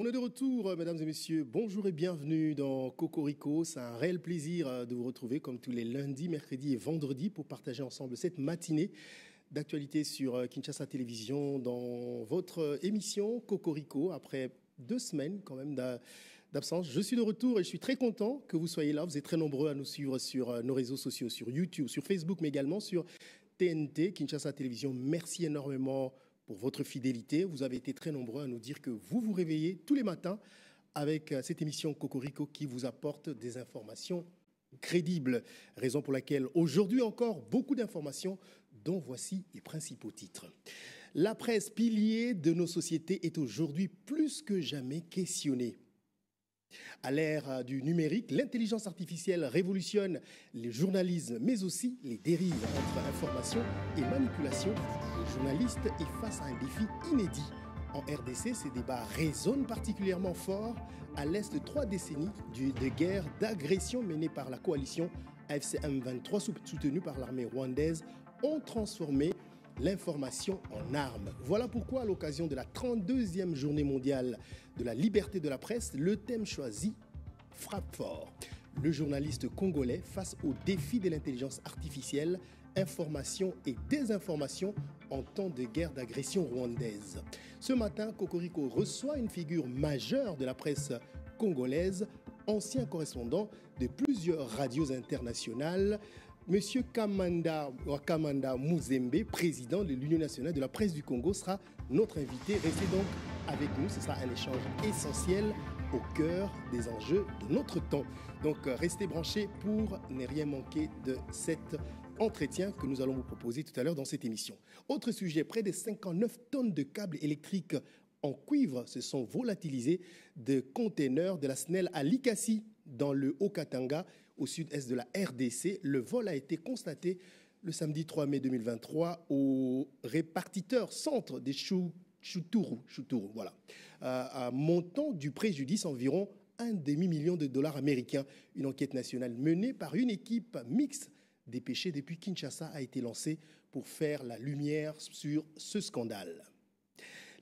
On est de retour, mesdames et messieurs. Bonjour et bienvenue dans Cocorico. C'est un réel plaisir de vous retrouver comme tous les lundis, mercredis et vendredis pour partager ensemble cette matinée d'actualité sur Kinshasa Télévision dans votre émission Cocorico. Après 2 semaines quand même d'absence, je suis de retour et je suis très content que vous soyez là. Vous êtes très nombreux à nous suivre sur nos réseaux sociaux, sur YouTube, sur Facebook, mais également sur TNT, Kinshasa Télévision. Merci énormément pour votre fidélité. Vous avez été très nombreux à nous dire que vous vous réveillez tous les matins avec cette émission Cocorico qui vous apporte des informations crédibles. Raison pour laquelle aujourd'hui encore beaucoup d'informations dont voici les principaux titres. La presse, pilier de nos sociétés, est aujourd'hui plus que jamais questionnée. À l'ère du numérique, l'intelligence artificielle révolutionne le journalisme, mais aussi les dérives entre information et manipulation. Le journaliste est face à un défi inédit. En RDC, ces débats résonnent particulièrement fort à l'est de 3 décennies de guerre d'agression menée par la coalition AFC M23, soutenue par l'armée rwandaise, ont transformé l'information en arme. Voilà pourquoi, à l'occasion de la 32e journée mondiale de la liberté de la presse, le thème choisi frappe fort. Le journaliste congolais face au défi de l'intelligence artificielle, information et désinformation en temps de guerre d'agression rwandaise. Ce matin, Cocorico reçoit une figure majeure de la presse congolaise, ancien correspondant de plusieurs radios internationales, Monsieur Kamanda Muzembe, président de l'Union nationale de la presse du Congo, sera notre invité. Restez donc avec nous, ce sera un échange essentiel au cœur des enjeux de notre temps. Donc restez branchés pour ne rien manquer de cet entretien que nous allons vous proposer tout à l'heure dans cette émission. Autre sujet, près de 59 tonnes de câbles électriques en cuivre se sont volatilisés de containers de la SNEL à Likasi, dans le Haut-Katanga, au sud-est de la RDC. Le vol a été constaté le samedi 3 mai 2023 au répartiteur centre des Choutourou, voilà. Un montant du préjudice environ $1,5 million américains. Une enquête nationale menée par une équipe mixte dépêchée depuis Kinshasa a été lancée pour faire la lumière sur ce scandale.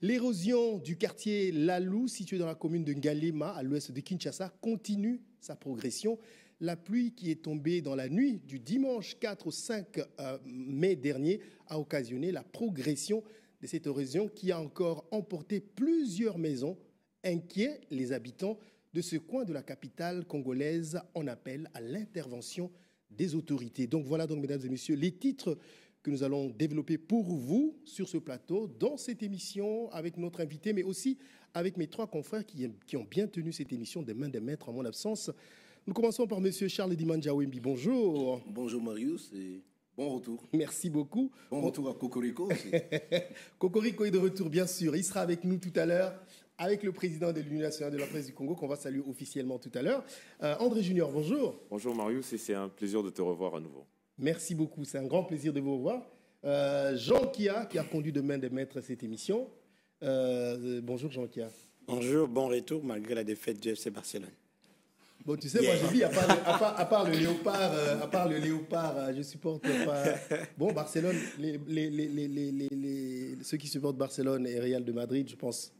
L'érosion du quartier Lalou, situé dans la commune de Ngalema, à l'ouest de Kinshasa, continue sa progression. La pluie qui est tombée dans la nuit du dimanche 4 au 5 mai dernier a occasionné la progression de cette érosion qui a encore emporté plusieurs maisons. Inquiets, les habitants de ce coin de la capitale congolaise en appellent à l'intervention des autorités. Donc voilà, mesdames et messieurs, les titres que nous allons développer pour vous sur ce plateau, dans cette émission, avec notre invité, mais aussi avec mes 3 confrères qui ont bien tenu cette émission des mains des maîtres en mon absence. Nous commençons par M. Charles Dimanja Wembi. Bonjour. Bonjour Marius et bon retour. Merci beaucoup. Bon retour à Cocorico aussi. Cocorico est de retour, bien sûr. Il sera avec nous tout à l'heure, avec le président de l'Union nationale de la presse du Congo, qu'on va saluer officiellement tout à l'heure. André Junior, bonjour. Bonjour Marius, et c'est un plaisir de te revoir à nouveau. Merci beaucoup, c'est un grand plaisir de vous revoir. Jean Kia, qui a conduit de main de maître cette émission. Bonjour Jean Kia. Bonjour, bon retour malgré la défaite du FC Barcelone. Bon, tu sais, moi j'ai dit, à part le léopard, je supporte pas. Bon, Barcelone, ceux qui supportent Barcelone et Real de Madrid, je pense.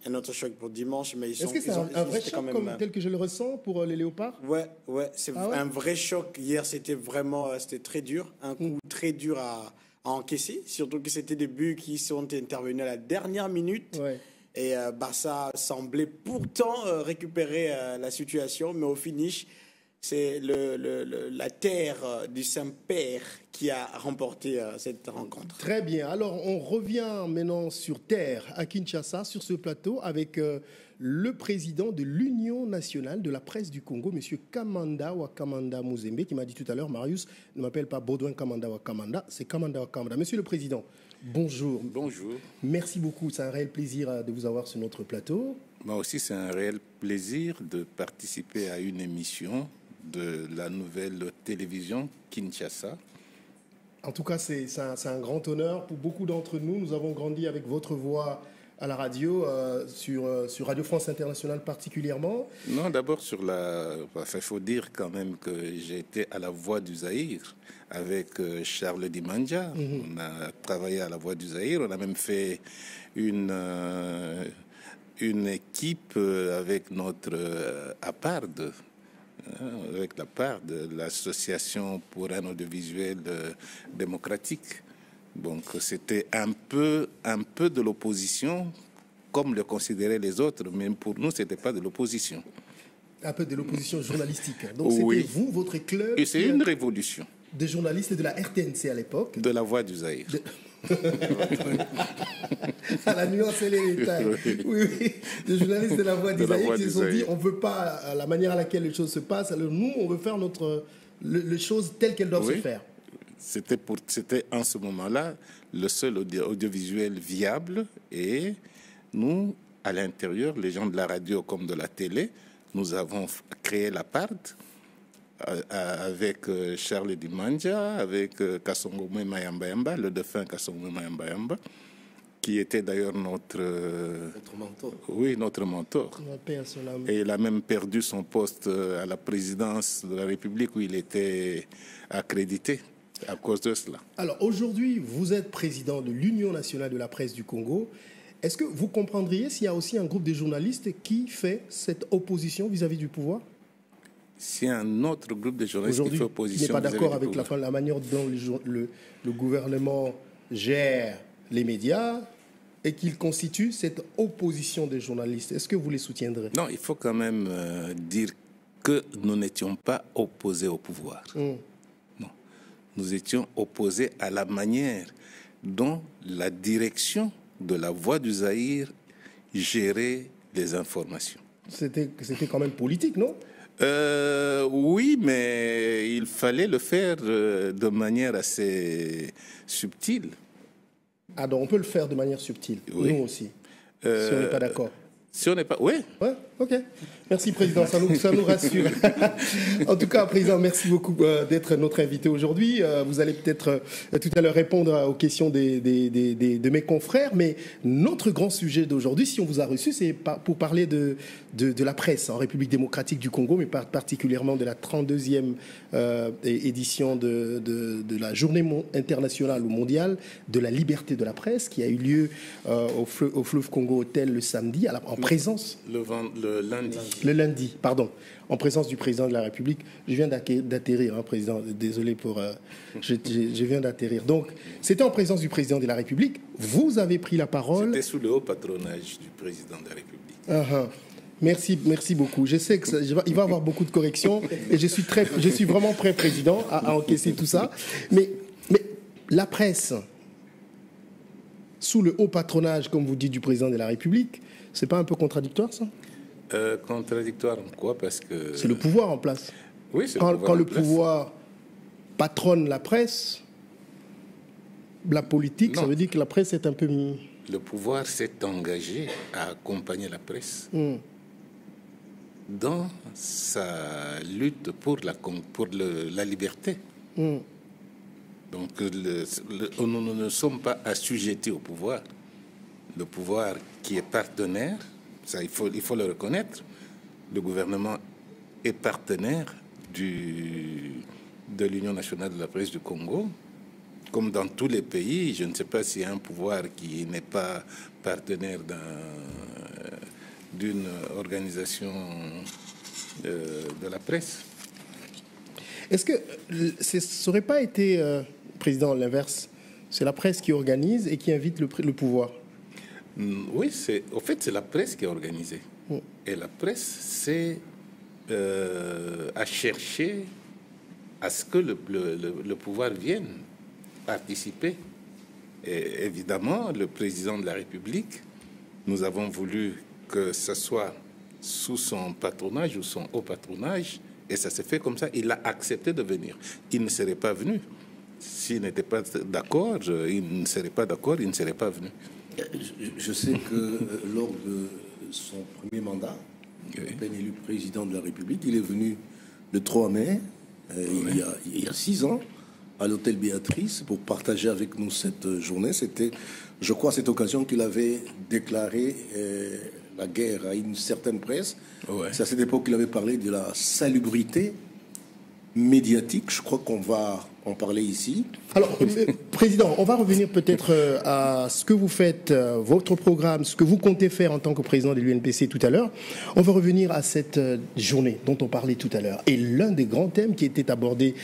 Un autre choc pour dimanche, mais Est-ce que c'est un vrai choc tel que je le ressens pour les léopards? Ouais, c'est un vrai choc. Hier, c'était très dur, un coup très dur à encaisser, surtout que c'était des buts qui sont intervenus à la dernière minute. Ouais. Et Barça semblait pourtant récupérer la situation, mais au finish, c'est la terre du Saint-Père qui a remporté cette rencontre. Très bien. Alors, on revient maintenant sur terre, à Kinshasa, sur ce plateau, avec le président de l'Union nationale de la presse du Congo, M. Kamanda Wakamanda Muzembe, qui m'a dit tout à l'heure, Marius, ne m'appelle pas Baudouin Kamanda Wakamanda, c'est Kamanda Wakamanda. Monsieur le Président, bonjour. Bonjour. Merci beaucoup. C'est un réel plaisir de vous avoir sur notre plateau. Moi aussi, c'est un réel plaisir de participer à une émission de la nouvelle télévision Kinshasa. En tout cas, c'est un grand honneur pour beaucoup d'entre nous. Nous avons grandi avec votre voix à la radio, sur Radio France Internationale particulièrement. Non, d'abord il faut dire quand même que j'ai été à la Voix du Zaïre avec Charles Dimanja. On a travaillé à la Voix du Zaïre. On a même fait une une équipe avec notre APARD, avec la part de l'Association pour un audiovisuel démocratique. Donc c'était un peu de l'opposition, comme le considéraient les autres, mais pour nous, ce n'était pas de l'opposition. Un peu de l'opposition journalistique. Donc c'était Oui. vous, votre club. Et c'est une révolution. Des journalistes de la RTNC à l'époque. De la Voix du Zaïre. À la nuance et les détails. Oui, oui. Des journalistes de la Voix du Zaïre qui se sont dit on ne veut pas la manière à laquelle les choses se passent. Alors nous, on veut faire les choses telles qu'elles doivent se faire. C'était en ce moment-là le seul audiovisuel viable. Et nous, à l'intérieur, les gens de la radio comme de la télé, nous avons créé la PARD avec Charles Dimanja, avec Kasongomé Mayamba, le défunt Kasongomé Mayamba, qui était d'ailleurs notre mentor. Oui, notre mentor. Et il a même perdu son poste à la présidence de la République où il était accrédité à cause de cela. Alors aujourd'hui, vous êtes président de l'Union nationale de la presse du Congo. Est-ce que vous comprendriez s'il y a aussi un groupe de journalistes qui fait cette opposition vis-à-vis du pouvoir? S'il y a un autre groupe de journalistes qui fait opposition, qui n'est pas d'accord avec la manière dont le gouvernement gère les médias et qu'il constitue cette opposition des journalistes, est-ce que vous les soutiendrez? Non, il faut quand même dire que nous n'étions pas opposés au pouvoir. Non, nous étions opposés à la manière dont la direction de la Voix du Zaïre gérait les informations. C'était quand même politique, non? Oui, mais il fallait le faire de manière assez subtile. Ah, donc on peut le faire de manière subtile, oui. Nous aussi, si on n'est pas d'accord. Si on n'est pas... Oui. Ouais, ok. Merci, Président, ça nous rassure. En tout cas, Président, merci beaucoup d'être notre invité aujourd'hui. Vous allez peut-être tout à l'heure répondre aux questions de mes confrères, mais notre grand sujet d'aujourd'hui, si on vous a reçu, c'est pour parler de la presse en République démocratique du Congo, mais particulièrement de la 32e édition de la Journée internationale ou mondiale de la liberté de la presse, qui a eu lieu au Fleuve Congo Hotel le samedi, en présence... Le lundi. Le lundi, pardon, en présence du président de la République. Je viens d'atterrir, hein, président, désolé pour... je viens d'atterrir. Donc, c'était en présence du président de la République. Vous avez pris la parole... C'était sous le haut patronage du président de la République. Merci beaucoup. Je sais qu'il va y avoir beaucoup de corrections et je suis vraiment prêt, Président, à encaisser tout ça. Mais la presse, sous le haut patronage, comme vous dites, du président de la République, c'est pas un peu contradictoire, ça? Contradictoire en quoi? Parce que... C'est le pouvoir en place. Oui, c'est quand le pouvoir patronne la presse, la politique, ça veut dire que la presse est un peu... Le pouvoir s'est engagé à accompagner la presse dans sa lutte pour la liberté. Donc, nous ne sommes pas assujettis au pouvoir. Le pouvoir qui est partenaire, ça il faut le reconnaître, le gouvernement est partenaire de l'Union nationale de la presse du Congo. Comme dans tous les pays, je ne sais pas s'il y a un pouvoir qui n'est pas partenaire d'une organisation de la presse. Est-ce que ça n'aurait pas été, Président, l'inverse? C'est la presse qui organise et qui invite le pouvoir? Oui, c'est la presse qui est organisée. Et la presse, a cherché à ce que le pouvoir vienne participer. Et évidemment, le président de la République, nous avons voulu que ce soit sous son patronage ou son haut patronage, et ça s'est fait comme ça. Il a accepté de venir. Il ne serait pas venu. S'il n'était pas d'accord, il ne serait pas d'accord, il ne serait pas venu. Je sais que lors de son premier mandat, à peine élu président de la République, il est venu le 3 mai, il y a 6 ans, à l'hôtel Béatrice pour partager avec nous cette journée. C'était, je crois, à cette occasion qu'il avait déclaré la guerre à une certaine presse. Ouais. C'est à cette époque qu'il avait parlé de la salubrité médiatique. Je crois qu'on va en parler ici. Alors, Président, on va revenir peut-être à ce que vous faites, votre programme, ce que vous comptez faire en tant que président de l'UNPC tout à l'heure. On va revenir à cette journée dont on parlait tout à l'heure. Et l'un des grands thèmes qui était abordé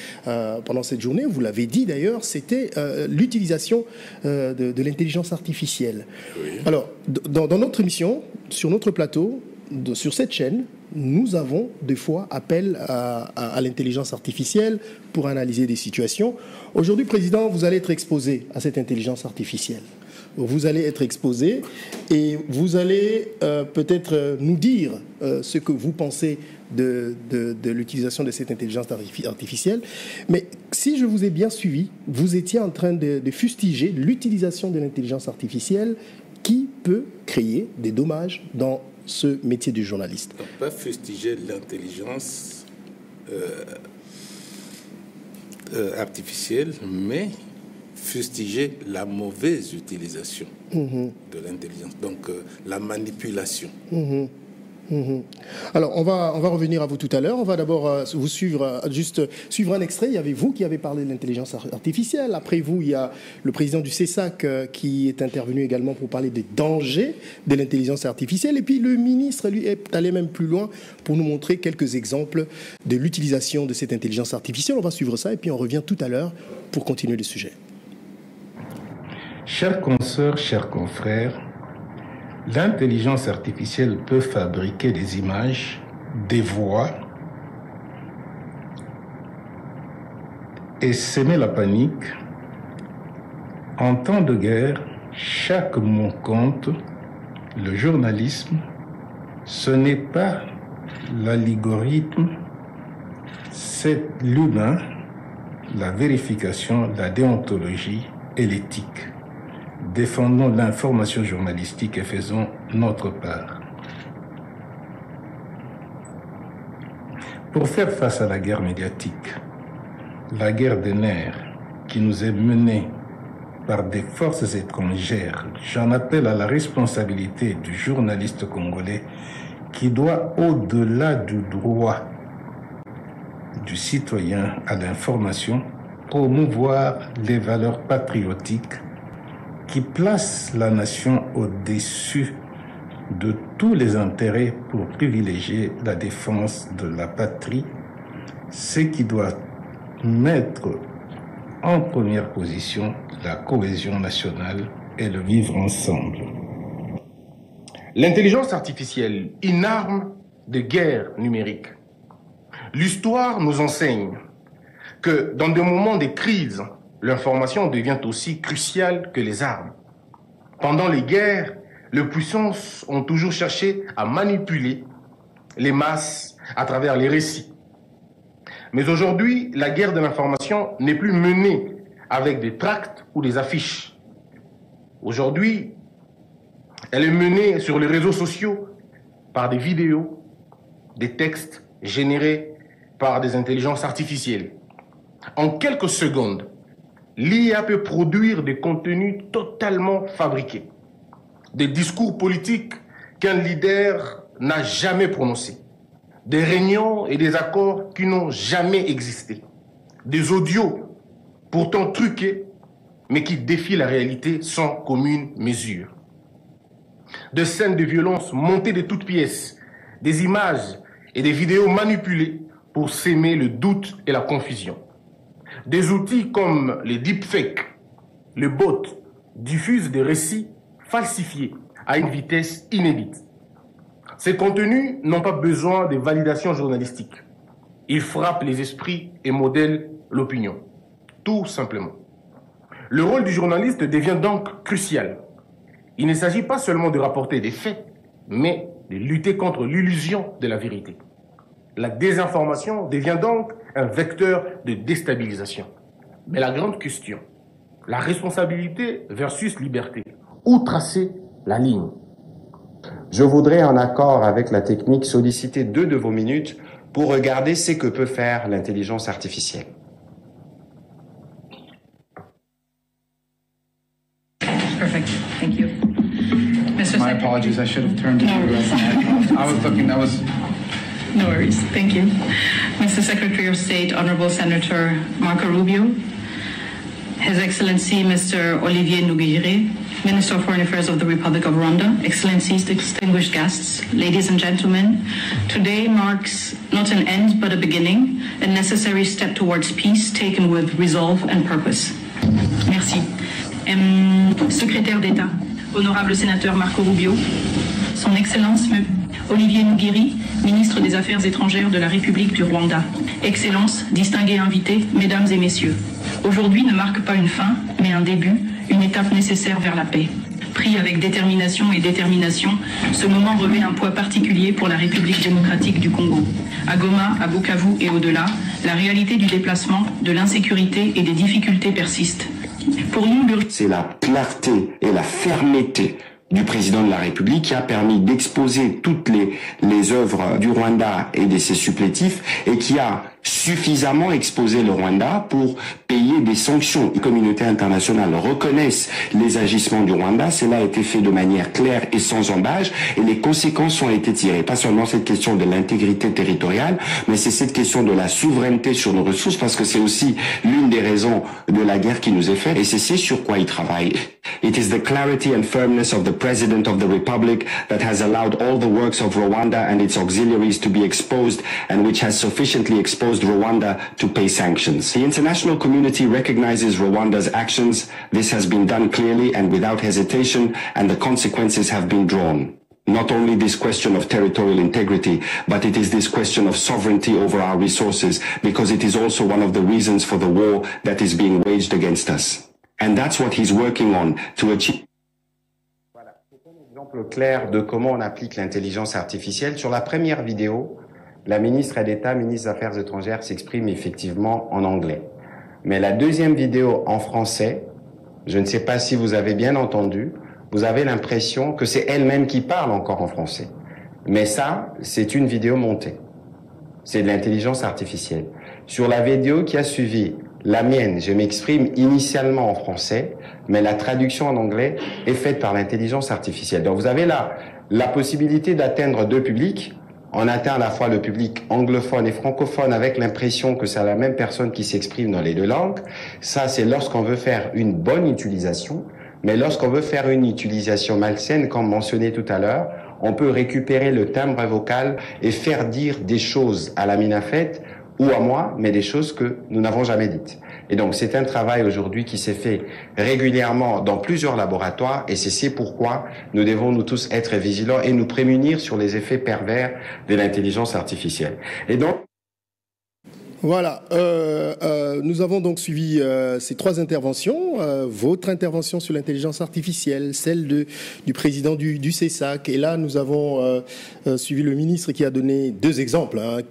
pendant cette journée, vous l'avez dit d'ailleurs, c'était l'utilisation de l'intelligence artificielle. Oui. Alors, dans notre émission, sur notre plateau, sur cette chaîne, nous avons des fois appel à l'intelligence artificielle pour analyser des situations. Aujourd'hui, Président, vous allez être exposé à cette intelligence artificielle. Vous allez être exposé et vous allez peut-être nous dire ce que vous pensez de l'utilisation de cette intelligence artificielle. Mais si je vous ai bien suivi, vous étiez en train de fustiger l'utilisation de l'intelligence artificielle qui peut créer des dommages dans ce métier du journaliste. On peut fustiger l'intelligence artificielle, mais fustiger la mauvaise utilisation de l'intelligence, donc la manipulation. Alors, on va revenir à vous tout à l'heure. On va d'abord vous suivre un extrait. Il y avait vous qui avez parlé de l'intelligence artificielle. Après vous, il y a le président du CESAC qui est intervenu également pour parler des dangers de l'intelligence artificielle. Et puis le ministre, lui, est allé même plus loin pour nous montrer quelques exemples de l'utilisation de cette intelligence artificielle. On va suivre ça et puis on revient tout à l'heure pour continuer le sujet. Chers consoeurs, chers confrères, l'intelligence artificielle peut fabriquer des images, des voix et semer la panique. En temps de guerre, chaque mot compte. Le journalisme, ce n'est pas l'algorithme, c'est l'humain, la vérification, la déontologie et l'éthique. Défendons l'information journalistique et faisons notre part. Pour faire face à la guerre médiatique, la guerre des nerfs qui nous est menée par des forces étrangères, j'en appelle à la responsabilité du journaliste congolais qui doit, au-delà du droit du citoyen à l'information, promouvoir les valeurs patriotiques qui place la nation au-dessus de tous les intérêts pour privilégier la défense de la patrie, ce qui doit mettre en première position la cohésion nationale et le vivre ensemble. L'intelligence artificielle, une arme de guerre numérique. L'histoire nous enseigne que dans des moments de crise, l'information devient aussi cruciale que les armes. Pendant les guerres, les puissances ont toujours cherché à manipuler les masses à travers les récits. Mais aujourd'hui, la guerre de l'information n'est plus menée avec des tracts ou des affiches. Aujourd'hui, elle est menée sur les réseaux sociaux par des vidéos, des textes générés par des intelligences artificielles. En quelques secondes, l'IA peut produire des contenus totalement fabriqués, des discours politiques qu'un leader n'a jamais prononcés, des réunions et des accords qui n'ont jamais existé, des audios pourtant truqués, mais qui défient la réalité sans commune mesure, des scènes de violence montées de toutes pièces, des images et des vidéos manipulées pour s'aimer le doute et la confusion. Des outils comme les deepfakes, les bots, diffusent des récits falsifiés à une vitesse inédite. Ces contenus n'ont pas besoin de validation journalistique. Ils frappent les esprits et modèlent l'opinion, tout simplement. Le rôle du journaliste devient donc crucial. Il ne s'agit pas seulement de rapporter des faits, mais de lutter contre l'illusion de la vérité. La désinformation devient donc un vecteur de déstabilisation. Mais la grande question, la responsabilité versus liberté, où tracer la ligne? Je voudrais, en accord avec la technique, solliciter 2 de vos minutes pour regarder ce que peut faire l'intelligence artificielle. Perfect. Thank you. Mr. My apologies. I should have turned to you. I was looking. That was No worries. Thank you. Mr. Secretary of State, Honorable Senator Marco Rubio, His Excellency Mr. Olivier Nduhungirehe, Minister of Foreign Affairs of the Republic of Rwanda, Excellencies, distinguished guests, ladies and gentlemen, today marks not an end but a beginning, a necessary step towards peace taken with resolve and purpose. Merci. Secrétaire d'État, honorable sénateur Marco Rubio, Son Excellence Olivier Nduhungirehe, ministre des Affaires étrangères de la République du Rwanda, Excellences, distingués invités, mesdames et messieurs, aujourd'hui ne marque pas une fin, mais un début, une étape nécessaire vers la paix. Pris avec détermination, ce moment revêt un poids particulier pour la République démocratique du Congo. À Goma, à Bukavu et au-delà, la réalité du déplacement, de l'insécurité et des difficultés persiste. Pour nous, c'est la clarté et la fermeté du président de la République qui a permis d'exposer toutes les œuvres du Rwanda et de ses supplétifs et qui a suffisamment exposé le Rwanda pour payer des sanctions. Les communautés internationales reconnaissent les agissements du Rwanda. Cela a été fait de manière claire et sans embâche et les conséquences ont été tirées. Pas seulement cette question de l'intégrité territoriale, mais c'est cette question de la souveraineté sur nos ressources parce que c'est aussi l'une des raisons de la guerre qui nous est faite et c'est sur quoi il travaille. It is the clarity and firmness of the President of the Republic that has allowed all the works of Rwanda and its auxiliaries to be exposed and which has sufficiently exposed Rwanda to pay sanctions. The international community recognizes Rwanda's actions. This has been done clearly and without hesitation, and the consequences have been drawn. Not only this question of territorial integrity, but it is this question of sovereignty over our resources, because it is also one of the reasons for the war that is being waged against us. And that's what he's working on to achieve. Voilà, c'est un exemple clair de comment on applique l'intelligence artificielle. Sur la première vidéo, la ministre d'État, ministre des Affaires étrangères, s'exprime effectivement en anglais. Mais la deuxième vidéo en français, je ne sais pas si vous avez bien entendu, vous avez l'impression que c'est elle-même qui parle encore en français. Mais ça, c'est une vidéo montée. C'est de l'intelligence artificielle. Sur la vidéo qui a suivi, la mienne, je m'exprime initialement en français, mais la traduction en anglais est faite par l'intelligence artificielle. Donc vous avez là la possibilité d'atteindre deux publics. On atteint à la fois le public anglophone et francophone avec l'impression que c'est la même personne qui s'exprime dans les deux langues. Ça, c'est lorsqu'on veut faire une bonne utilisation. Mais lorsqu'on veut faire une utilisation malsaine, comme mentionné tout à l'heure, on peut récupérer le timbre vocal et faire dire des choses à la Minafet ou à moi, mais des choses que nous n'avons jamais dites. Et donc, c'est un travail aujourd'hui qui s'est fait régulièrement dans plusieurs laboratoires et c'est pourquoi nous devons nous tous être vigilants et nous prémunir sur les effets pervers de l'intelligence artificielle. Et donc, voilà, nous avons donc suivi ces trois interventions, votre intervention sur l'intelligence artificielle, celle du président du CESAC, et là nous avons suivi le ministre qui a donné deux exemples, hein,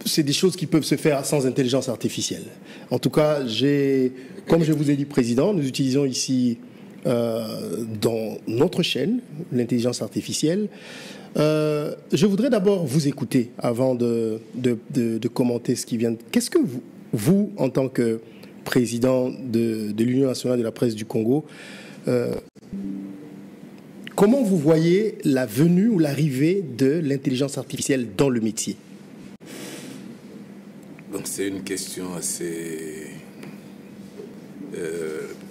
c'est des choses qui peuvent se faire sans intelligence artificielle. En tout cas, comme je vous ai dit, Président, nous utilisons ici dans notre chaîne l'intelligence artificielle. Je voudrais d'abord vous écouter avant de commenter ce qui vient. Qu'est-ce que vous, en tant que président de l'Union nationale de la presse du Congo, comment vous voyez la venue ou l'arrivée de l'intelligence artificielle dans le métier? Donc c'est une question assez,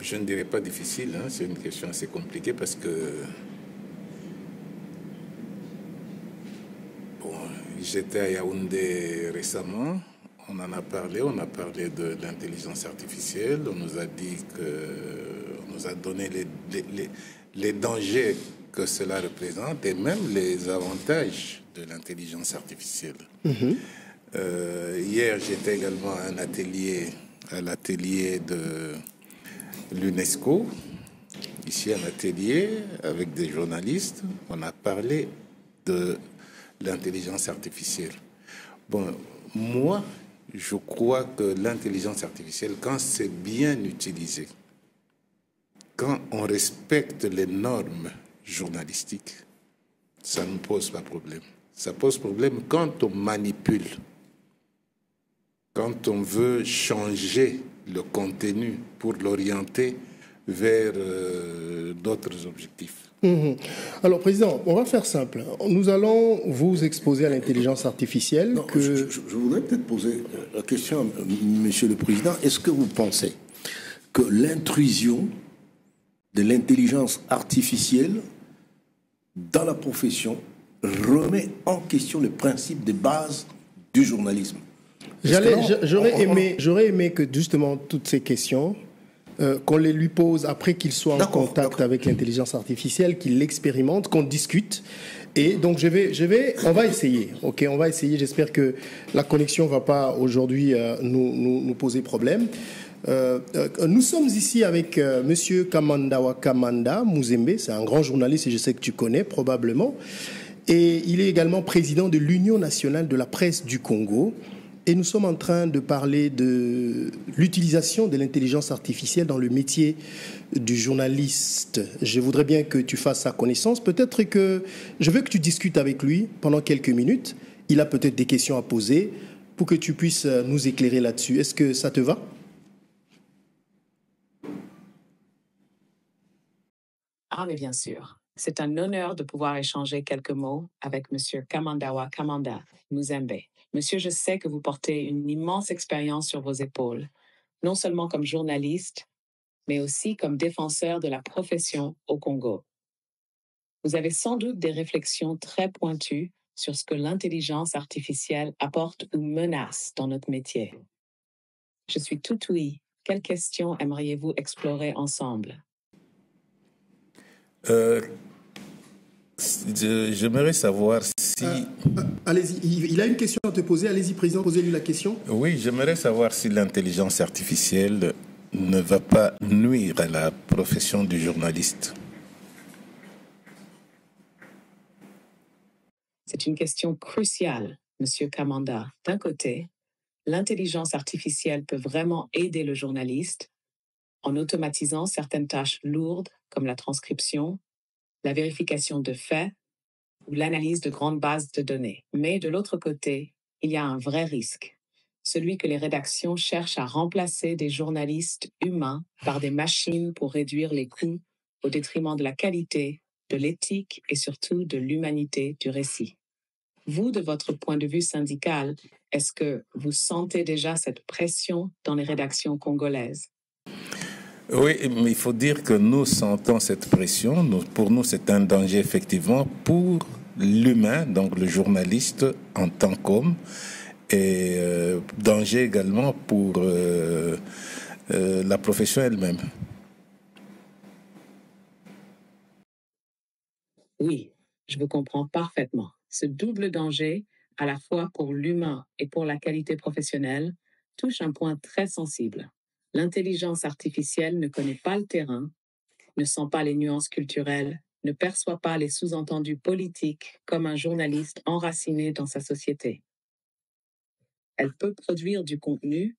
je ne dirais pas difficile, hein, c'est une question assez compliquée parce que j'étais à Yaoundé récemment, on en a parlé, on a parlé de l'intelligence artificielle, on nous a dit on nous a donné les dangers que cela représente et même les avantages de l'intelligence artificielle. Hier, j'étais également à l'atelier de l'UNESCO, ici un atelier avec des journalistes, on a parlé de l'intelligence artificielle. Bon, moi, je crois que l'intelligence artificielle, quand c'est bien utilisé, quand on respecte les normes journalistiques, ça ne pose pas problème. Ça pose problème quand on manipule, quand on veut changer le contenu pour l'orienter vers d'autres objectifs. Alors, Président, on va faire simple. Nous allons vous exposer à l'intelligence artificielle. Non, je voudrais peut-être poser la question à Monsieur le Président. Est-ce que vous pensez que l'intrusion de l'intelligence artificielle dans la profession remet en question le principe de base du journalisme? J'aurais aimé que justement toutes ces questions, qu'on les lui pose après qu'il soit en contact avec l'intelligence artificielle, qu'il l'expérimente, qu'on discute. Et donc on va essayer, ok, on va essayer. J'espère que la connexion va pas aujourd'hui nous poser problème. Nous sommes ici avec Monsieur Kamandawa Kamanda Muzembe, c'est un grand journaliste et je sais que tu connais probablement. Et il est également président de l'Union nationale de la presse du Congo. Et nous sommes en train de parler de l'utilisation de l'intelligence artificielle dans le métier du journaliste. Je voudrais bien que tu fasses sa connaissance. Peut-être que je veux que tu discutes avec lui pendant quelques minutes. Il a peut-être des questions à poser pour que tu puisses nous éclairer là-dessus. Est-ce que ça te va? Ah, mais bien sûr. C'est un honneur de pouvoir échanger quelques mots avec Monsieur Kamandawa Kamanda Muzembe. Monsieur, je sais que vous portez une immense expérience sur vos épaules, non seulement comme journaliste, mais aussi comme défenseur de la profession au Congo. Vous avez sans doute des réflexions très pointues sur ce que l'intelligence artificielle apporte ou menace dans notre métier. Je suis tout ouïe. Quelles questions aimeriez-vous explorer ensemble? J'aimerais savoir si... allez-y, il a une question à te poser. Allez-y, Président, posez-lui la question. Oui, j'aimerais savoir si l'intelligence artificielle ne va pas nuire à la profession du journaliste. C'est une question cruciale, Monsieur Kamanda. D'un côté, l'intelligence artificielle peut vraiment aider le journaliste en automatisant certaines tâches lourdes comme la transcription, la vérification de faits ou l'analyse de grandes bases de données. Mais de l'autre côté, il y a un vrai risque, celui que les rédactions cherchent à remplacer des journalistes humains par des machines pour réduire les coûts au détriment de la qualité, de l'éthique et surtout de l'humanité du récit. Vous, de votre point de vue syndical, est-ce que vous sentez déjà cette pression dans les rédactions congolaises? Oui, mais il faut dire que nous sentons cette pression. Pour nous, c'est un danger effectivement pour l'humain, donc le journaliste en tant qu'homme, et danger également pour la profession elle-même. Oui, je vous comprends parfaitement. Ce double danger, à la fois pour l'humain et pour la qualité professionnelle, touche un point très sensible. L'intelligence artificielle ne connaît pas le terrain, ne sent pas les nuances culturelles, ne perçoit pas les sous-entendus politiques comme un journaliste enraciné dans sa société. Elle peut produire du contenu,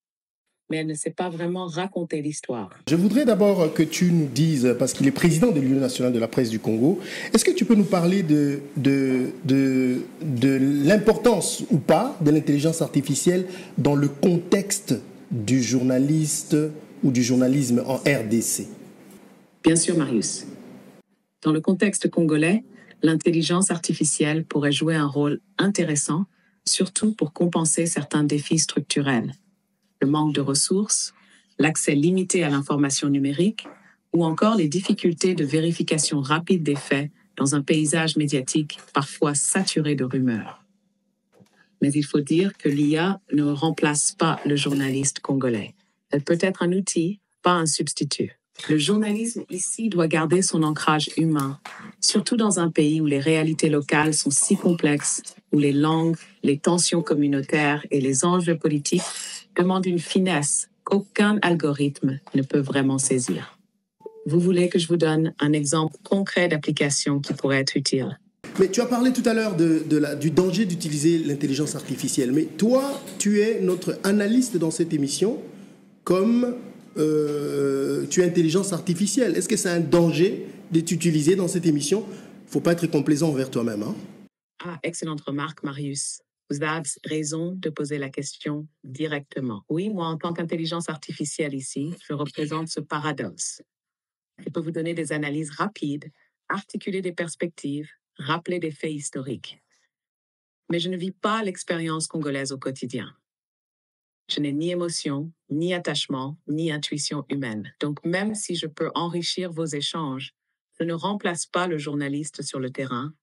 mais elle ne sait pas vraiment raconter l'histoire. Je voudrais d'abord que tu nous dises, parce qu'il est président de l'Union nationale de la presse du Congo, est-ce que tu peux nous parler de l'importance ou pas de l'intelligence artificielle dans le contexte du journaliste ou du journalisme en RDC? Bien sûr, Marius. Dans le contexte congolais, l'intelligence artificielle pourrait jouer un rôle intéressant, surtout pour compenser certains défis structurels. Le manque de ressources, l'accès limité à l'information numérique ou encore les difficultés de vérification rapide des faits dans un paysage médiatique parfois saturé de rumeurs. Mais il faut dire que l'IA ne remplace pas le journaliste congolais. Elle peut être un outil, pas un substitut. Le journalisme ici doit garder son ancrage humain, surtout dans un pays où les réalités locales sont si complexes, où les langues, les tensions communautaires et les enjeux politiques demandent une finesse qu'aucun algorithme ne peut vraiment saisir. Vous voulez que je vous donne un exemple concret d'application qui pourrait être utile? Mais tu as parlé tout à l'heure du danger d'utiliser l'intelligence artificielle. Mais toi, tu es notre analyste dans cette émission comme tu es intelligence artificielle. Est-ce que c'est un danger d'être utilisé dans cette émission? Il ne faut pas être complaisant envers toi-même. Hein? Ah, excellente remarque, Marius. Vous avez raison de poser la question directement. Oui, moi, en tant qu'intelligence artificielle ici, je représente ce paradoxe. Elle peut vous donner des analyses rapides, articuler des perspectives, rappeler des faits historiques. Mais je ne vis pas l'expérience congolaise au quotidien. Je n'ai ni émotion, ni attachement, ni intuition humaine. Donc même si je peux enrichir vos échanges, je ne remplace pas le journaliste sur le terrain,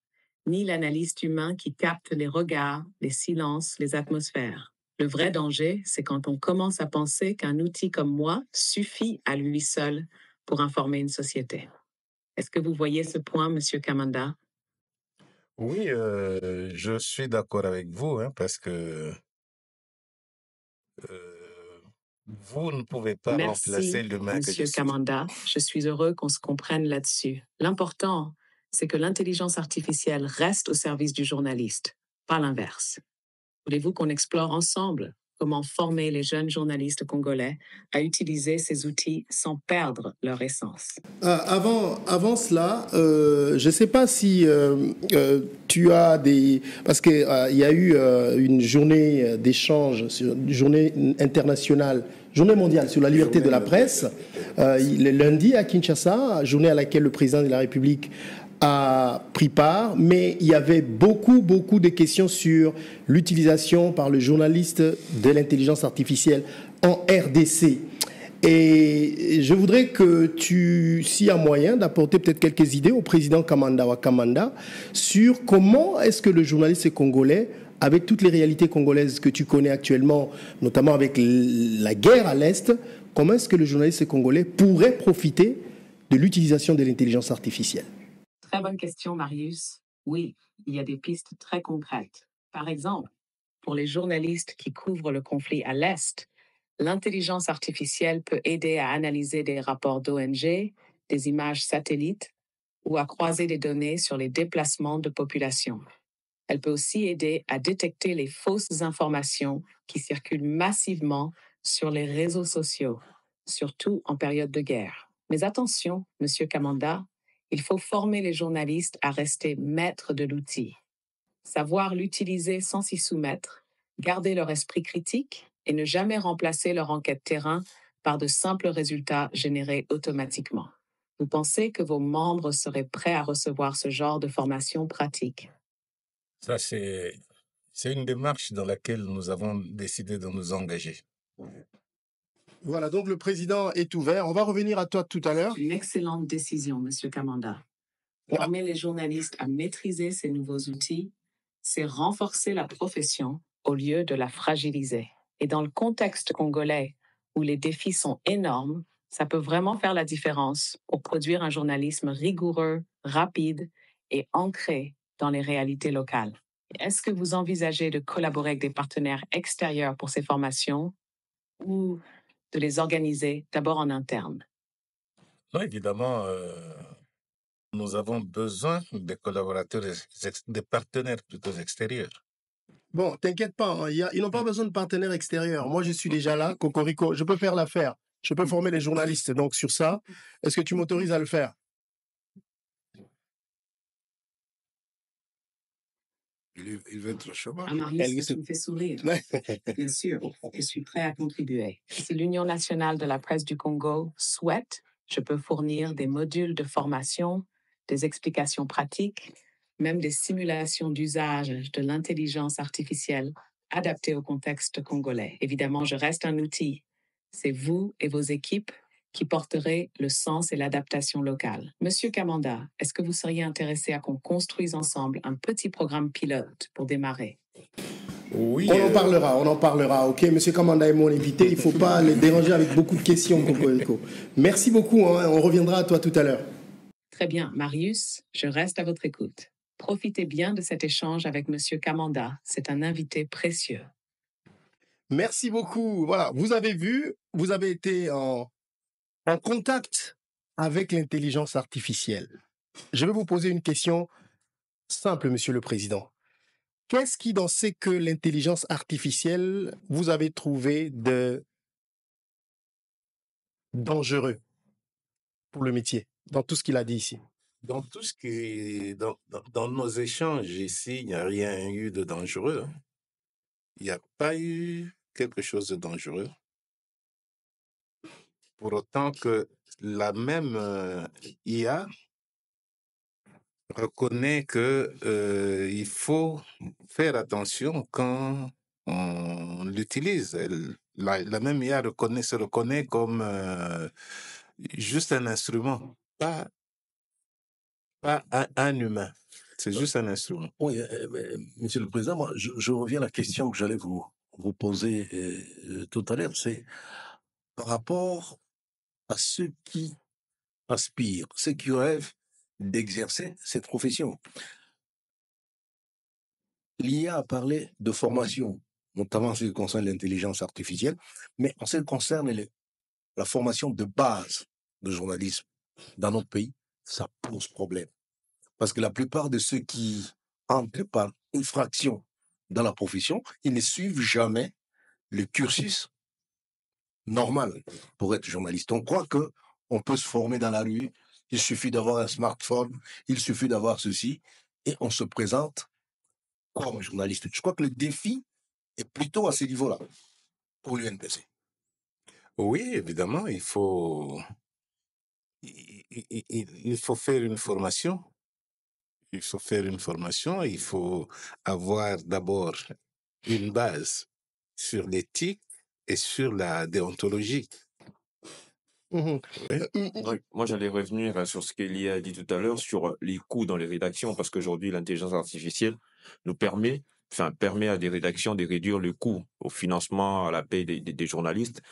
ni l'analyste humain qui capte les regards, les silences, les atmosphères. Le vrai danger, c'est quand on commence à penser qu'un outil comme moi suffit à lui seul pour informer une société. Est-ce que vous voyez ce point, Monsieur Kamanda? Oui, je suis d'accord avec vous, parce que vous ne pouvez pas remplacer l'humain que je Monsieur suis. Kamanda. Je suis heureux qu'on se comprenne là-dessus. L'important, c'est que l'intelligence artificielle reste au service du journaliste, pas l'inverse. Voulez-vous qu'on explore ensemble comment former les jeunes journalistes congolais à utiliser ces outils sans perdre leur essence? Avant cela, je ne sais pas si tu as des... Parce qu'il y a eu une journée d'échange, une journée internationale, journée mondiale sur la liberté de la presse, le lundi à Kinshasa, journée à laquelle le président de la République a pris part, mais il y avait beaucoup de questions sur l'utilisation par le journaliste de l'intelligence artificielle en RDC. Et je voudrais que s'il y a moyen, d'apporter peut-être quelques idées au président Kamanda Wakamanda sur comment est-ce que le journaliste congolais, avec toutes les réalités congolaises que tu connais actuellement, notamment avec la guerre à l'Est, comment est-ce que le journaliste congolais pourrait profiter de l'utilisation de l'intelligence artificielle? Très bonne question, Marius. Oui, il y a des pistes très concrètes. Par exemple, pour les journalistes qui couvrent le conflit à l'Est, l'intelligence artificielle peut aider à analyser des rapports d'ONG, des images satellites ou à croiser des données sur les déplacements de population. Elle peut aussi aider à détecter les fausses informations qui circulent massivement sur les réseaux sociaux, surtout en période de guerre. Mais attention, Monsieur Kamanda, il faut former les journalistes à rester maîtres de l'outil, savoir l'utiliser sans s'y soumettre, garder leur esprit critique et ne jamais remplacer leur enquête terrain par de simples résultats générés automatiquement. Vous pensez que vos membres seraient prêts à recevoir ce genre de formation pratique? Ça, c'est une démarche dans laquelle nous avons décidé de nous engager. Voilà, donc le président est ouvert. On va revenir à toi tout à l'heure. Une excellente décision, Monsieur Kamanda. Former les journalistes à maîtriser ces nouveaux outils, c'est renforcer la profession au lieu de la fragiliser. Et dans le contexte congolais, où les défis sont énormes, ça peut vraiment faire la différence pour produire un journalisme rigoureux, rapide et ancré dans les réalités locales. Est-ce que vous envisagez de collaborer avec des partenaires extérieurs pour ces formations ou de les organiser d'abord en interne? Non, évidemment, nous avons besoin de collaborateurs, des partenaires plutôt extérieurs. Bon, t'inquiète pas, hein, ils n'ont pas besoin de partenaires extérieurs. Moi, je suis déjà là, Cocorico, je peux faire l'affaire. Je peux former les journalistes. Donc, sur ça, est-ce que tu m'autorises à le faire? Il va être chômage. Ah, Marius, tu me fais sourire. Bien sûr, je suis prêt à contribuer. Si l'Union nationale de la presse du Congo souhaite, je peux fournir des modules de formation, des explications pratiques, même des simulations d'usage de l'intelligence artificielle adaptées au contexte congolais. Évidemment, je reste un outil. C'est vous et vos équipes qui porterez le sens et l'adaptation locale. Monsieur Kamanda, est-ce que vous seriez intéressé à qu'on construise ensemble un petit programme pilote pour démarrer? Oui. On en parlera, ok? Monsieur Kamanda est mon invité, il ne faut pas le déranger avec beaucoup de questions, Cocorico. Merci beaucoup, hein, on reviendra à toi tout à l'heure. Très bien, Marius, je reste à votre écoute. Profitez bien de cet échange avec Monsieur Kamanda, c'est un invité précieux. Merci beaucoup. Voilà, vous avez vu, vous avez été en contact avec l'intelligence artificielle. Je vais vous poser une question simple, Monsieur le Président. Qu'est-ce qui, dans ce que l'intelligence artificielle, vous avez trouvé de dangereux pour le métier, dans tout ce qu'il a dit ici? Dans tout ce qui dans nos échanges ici, il n'y a rien eu de dangereux. Il n'y a pas eu quelque chose de dangereux. Pour autant que la même IA reconnaît que il faut faire attention quand on l'utilise. La même IA se reconnaît comme juste un instrument, pas un humain. C'est juste un instrument. Oui, Monsieur le Président, moi, je reviens à la question que j'allais vous poser tout à l'heure, c'est par rapport à ceux qui aspirent, ceux qui rêvent d'exercer cette profession. L'IA a parlé de formation, notamment en ce qui concerne l'intelligence artificielle, mais en ce qui concerne la formation de base de journalisme dans notre pays, ça pose problème. Parce que la plupart de ceux qui entrent par infraction dans la profession, ils ne suivent jamais le cursus normal pour être journaliste. On croit qu'on peut se former dans la rue, il suffit d'avoir un smartphone, il suffit d'avoir ceci, et on se présente comme journaliste. Je crois que le défi est plutôt à ce niveau-là pour l'UNPC. Oui, évidemment, il faut faire une formation. Il faut faire une formation, il faut avoir d'abord une base sur l'éthique et sur la déontologie. Oui. Moi, j'allais revenir sur ce qu'Elia a dit tout à l'heure sur les coûts dans les rédactions, parce qu'aujourd'hui, l'intelligence artificielle nous permet à des rédactions de réduire le coût au financement, à la paie des journalistes.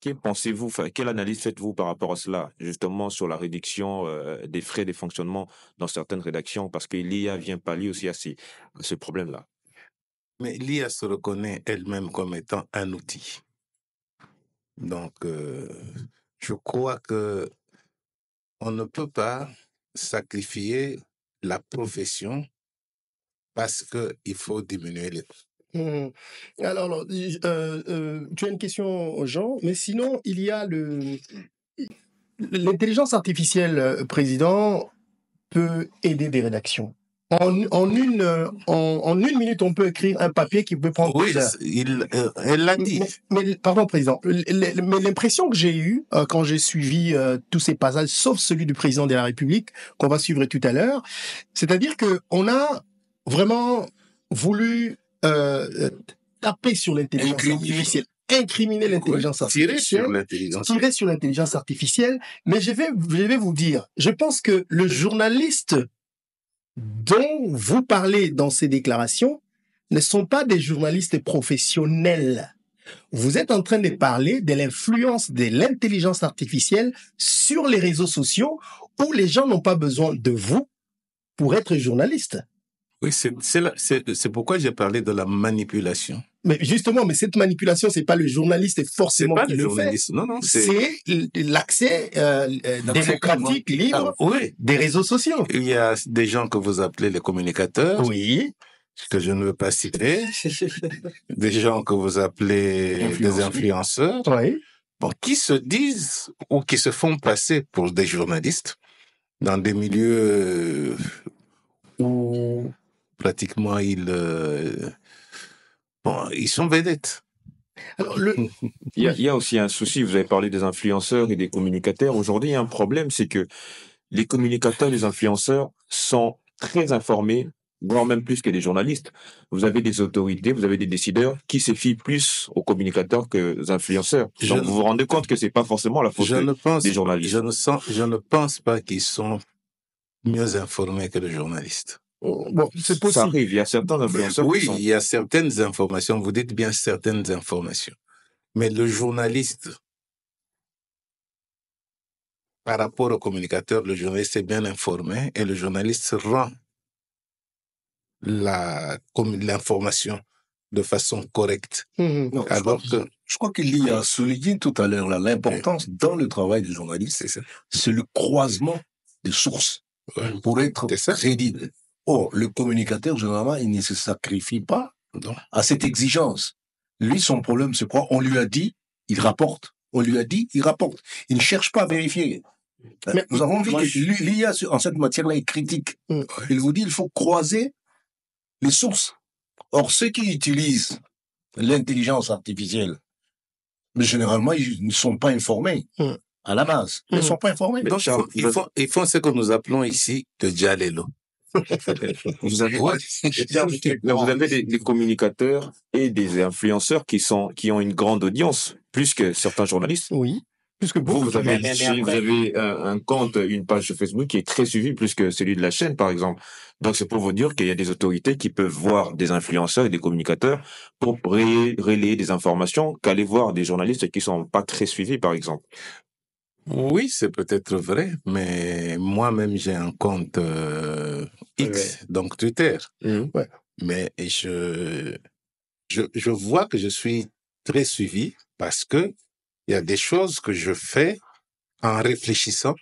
Quelle analyse faites-vous par rapport à cela, justement sur la réduction des frais de fonctionnement dans certaines rédactions, parce que l'IA vient pallier aussi à ce problème-là? Mais l'IA se reconnaît elle-même comme étant un outil. Donc, je crois que on ne peut pas sacrifier la profession parce qu'il faut diminuer les coûts. Alors, tu as une question, Jean, mais sinon, il y a l'intelligence artificielle, Président, peut aider des rédactions. En une minute, on peut écrire un papier qui peut prendre... Oui, elle l'a dit. Mais pardon, Président, mais l'impression que j'ai eue quand j'ai suivi tous ces passages, sauf celui du Président de la République, qu'on va suivre tout à l'heure, c'est-à-dire qu'on a vraiment voulu taper sur l'intelligence artificielle, incriminer l'intelligence artificielle, tirer sur l'intelligence artificielle, mais je vais vous dire, je pense que le journaliste dont vous parlez dans ces déclarations ne sont pas des journalistes professionnels. Vous êtes en train de parler de l'influence de l'intelligence artificielle sur les réseaux sociaux où les gens n'ont pas besoin de vous pour être journaliste. Oui, c'est pourquoi j'ai parlé de la manipulation. Mais justement, cette manipulation, c'est pas le journaliste forcément qui le fait. Non, c'est l'accès démocratique, libre des réseaux sociaux. Il y a des gens que vous appelez les communicateurs. Oui. Que je ne veux pas citer. Des gens que vous appelez des influenceurs. Oui. Bon, qui se disent ou qui se font passer pour des journalistes dans des milieux où pratiquement ils sont vedettes. Alors, il y a aussi un souci, vous avez parlé des influenceurs et des communicateurs. Aujourd'hui, il y a un problème, c'est que les communicateurs et les influenceurs sont très informés, voire même plus que les journalistes. Vous avez des autorités, vous avez des décideurs qui se fient plus aux communicateurs qu'aux influenceurs. Donc, vous vous rendez compte que c'est pas forcément la faute des journalistes. Je ne pense pas qu'ils sont mieux informés que les journalistes. Bon, c'est possible. Ça arrive, il y a certains influenceurs. Oui, il y a certaines informations, vous dites bien certaines informations. Mais le journaliste, par rapport au communicateur, le journaliste est bien informé et le journaliste rend l'information de façon correcte. Non, je crois qu'il y a souligné tout à l'heure l'importance dans le travail du journaliste, c'est le croisement des sources pour être crédible. Or, le communicateur, généralement, il ne se sacrifie pas à cette exigence. Lui, son problème, c'est quoi? On lui a dit, il rapporte. On lui a dit, il rapporte. Il ne cherche pas à vérifier. Mais nous avons vu que l'IA, en cette matière-là, est critique. Il vous dit, il faut croiser les sources. Or, ceux qui utilisent l'intelligence artificielle, mais généralement, ils ne sont pas informés. à la base. Ils ne sont pas informés. Donc, ils font ce que nous appelons ici le dialélo. Vous avez des communicateurs et des influenceurs qui ont une grande audience, plus que certains journalistes. Oui. Plus que beaucoup. Vous avez un compte, une page sur Facebook qui est très suivie, plus que celui de la chaîne, par exemple. Donc, c'est pour vous dire qu'il y a des autorités qui peuvent voir des influenceurs et des communicateurs pour relayer des informations qu'aller voir des journalistes qui sont pas très suivis, par exemple. Oui, c'est peut-être vrai, mais moi-même, j'ai un compte X, donc Twitter. Ouais. Mais je vois que je suis très suivi parce que il y a des choses que je fais en réfléchissant,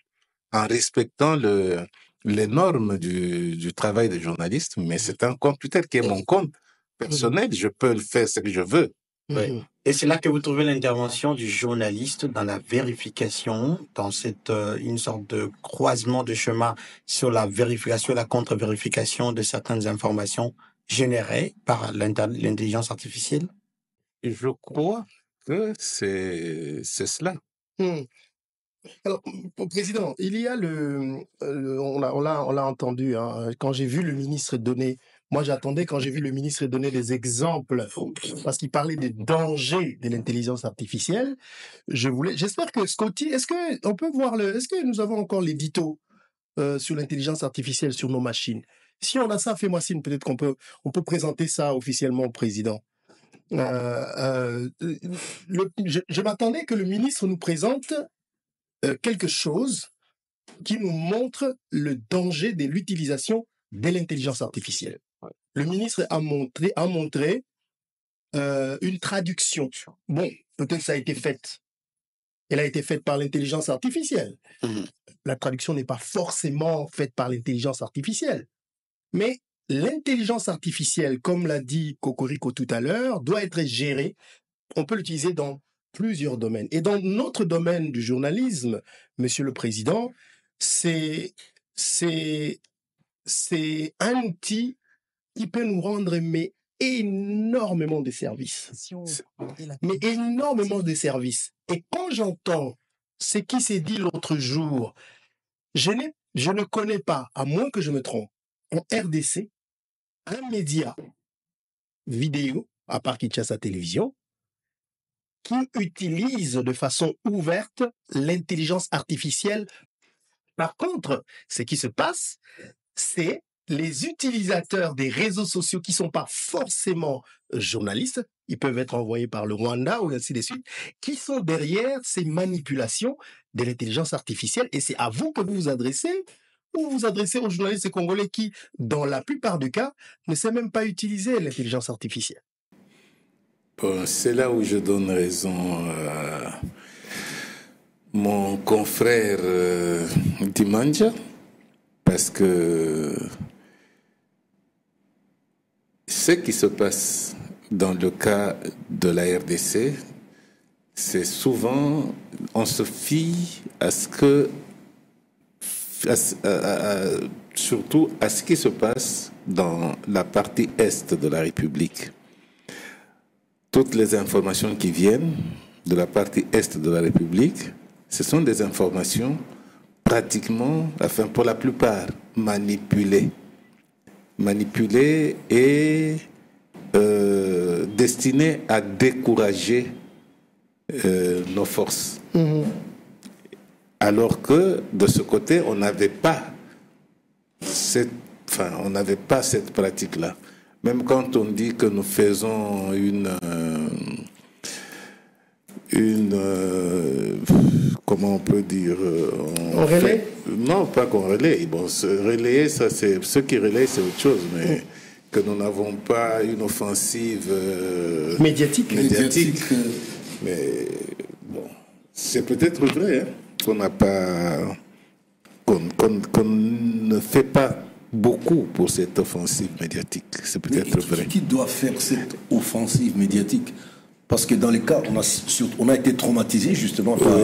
en respectant les normes du travail de journaliste, mais c'est un compte Twitter qui est mon compte personnel. Je peux le faire ce que je veux. Oui. Et c'est là que vous trouvez l'intervention du journaliste dans la vérification, dans une sorte de croisement de chemin sur la vérification et la contre-vérification de certaines informations générées par l'intelligence artificielle? Je crois que c'est cela. Alors, Président, il y a on l'a entendu, hein, quand j'ai vu le ministre donner, moi j'attendais quand j'ai vu le ministre donner des exemples, parce qu'il parlait des dangers de l'intelligence artificielle, j'espère que Scotty, est-ce que nous avons encore l'édito sur l'intelligence artificielle sur nos machines? Si on a ça, fais-moi signe, peut-être qu'on peut présenter ça officiellement au Président. Je m'attendais que le ministre nous présente quelque chose qui nous montre le danger de l'utilisation de l'intelligence artificielle. Le ministre a montré une traduction. Bon, peut-être ça a été fait. Elle a été faite par l'intelligence artificielle. La traduction n'est pas forcément faite par l'intelligence artificielle. Mais l'intelligence artificielle, comme l'a dit Cocorico tout à l'heure, doit être gérée. On peut l'utiliser dans plusieurs domaines. Et dans notre domaine du journalisme, Monsieur le Président, c'est un outil qui peut nous rendre énormément de services. Mais énormément de services. Et quand j'entends ce qui s'est dit l'autre jour, je ne connais pas, à moins que je me trompe, en RDC, un média vidéo, à part Kinshasa Télévision, qui utilise de façon ouverte l'intelligence artificielle. Par contre, ce qui se passe, c'est les utilisateurs des réseaux sociaux qui ne sont pas forcément journalistes, ils peuvent être envoyés par le Rwanda ou ainsi de suite, qui sont derrière ces manipulations de l'intelligence artificielle. Et c'est à vous que vous vous adressez, ou vous vous adressez aux journalistes congolais qui, dans la plupart des cas, ne savent même pas utiliser l'intelligence artificielle. Bon, c'est là où je donne raison à mon confrère Dimanja, parce que ce qui se passe dans le cas de la RDC, c'est souvent, on se fie à ce que, surtout à ce qui se passe dans la partie est de la République. Toutes les informations qui viennent de la partie est de la République, ce sont des informations pratiquement, enfin pour la plupart, manipulées et destinées à décourager nos forces. Alors que de ce côté, on n'avait pas cette pratique-là. Même quand on dit que nous faisons comment on peut dire, on relaie? Non, pas qu'on relaie. Bon, relayer, ça, c'est ceux qui relaient, c'est autre chose, mais que nous n'avons pas une offensive médiatique. Mais bon, c'est peut-être vrai, hein, qu'on n'a pas, qu'on ne fait pas beaucoup pour cette offensive médiatique. C'est peut-être vrai. Qui doit faire cette offensive médiatique? Parce que dans les cas, on a été traumatisé justement par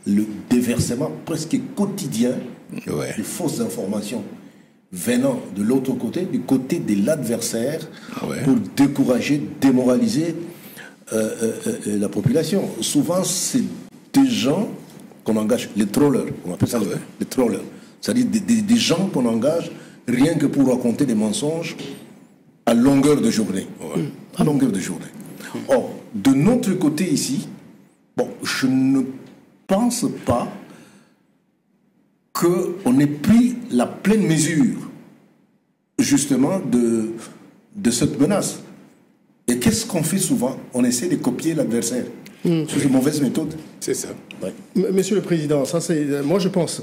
le déversement presque quotidien de fausses informations venant de l'autre côté, du côté de l'adversaire, pour décourager, démoraliser la population. Souvent, c'est des gens qu'on engage, les trollers, on appelle ça les trollers. C'est-à-dire des gens qu'on engage rien que pour raconter des mensonges à longueur de journée. À longueur de journée. Or, de notre côté ici, je ne pense pas qu'on ait pris la pleine mesure, justement, de cette menace. Et qu'est-ce qu'on fait souvent? On essaie de copier l'adversaire. C'est une mauvaise méthode. C'est ça. Ouais. Monsieur le Président, ça c'est. Moi je pense.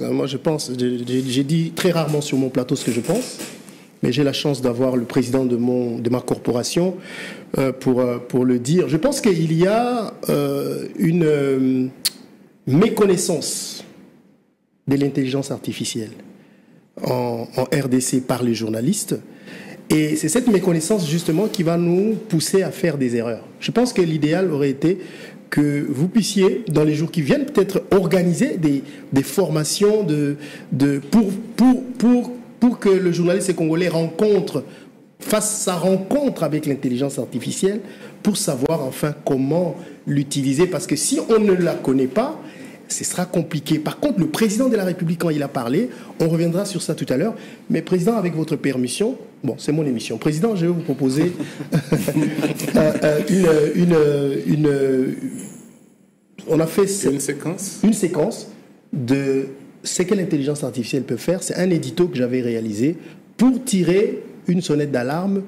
J'ai dit très rarement sur mon plateau ce que je pense, mais j'ai la chance d'avoir le président de ma corporation pour le dire. Je pense qu'il y a une méconnaissance de l'intelligence artificielle en RDC par les journalistes. Et c'est cette méconnaissance justement qui va nous pousser à faire des erreurs. Je pense que l'idéal aurait été que vous puissiez, dans les jours qui viennent, peut-être organiser des formations pour que le journaliste congolais fasse sa rencontre avec l'intelligence artificielle pour savoir enfin comment l'utiliser. Parce que si on ne la connaît pas, ce sera compliqué. Par contre, le président de la République, quand il a parlé, on reviendra sur ça tout à l'heure, mais président, avec votre permission, c'est mon émission. Président, je vais vous proposer on a fait une séquence de ce que l'intelligence artificielle peut faire. C'est un édito que j'avais réalisé pour tirer une sonnette d'alarme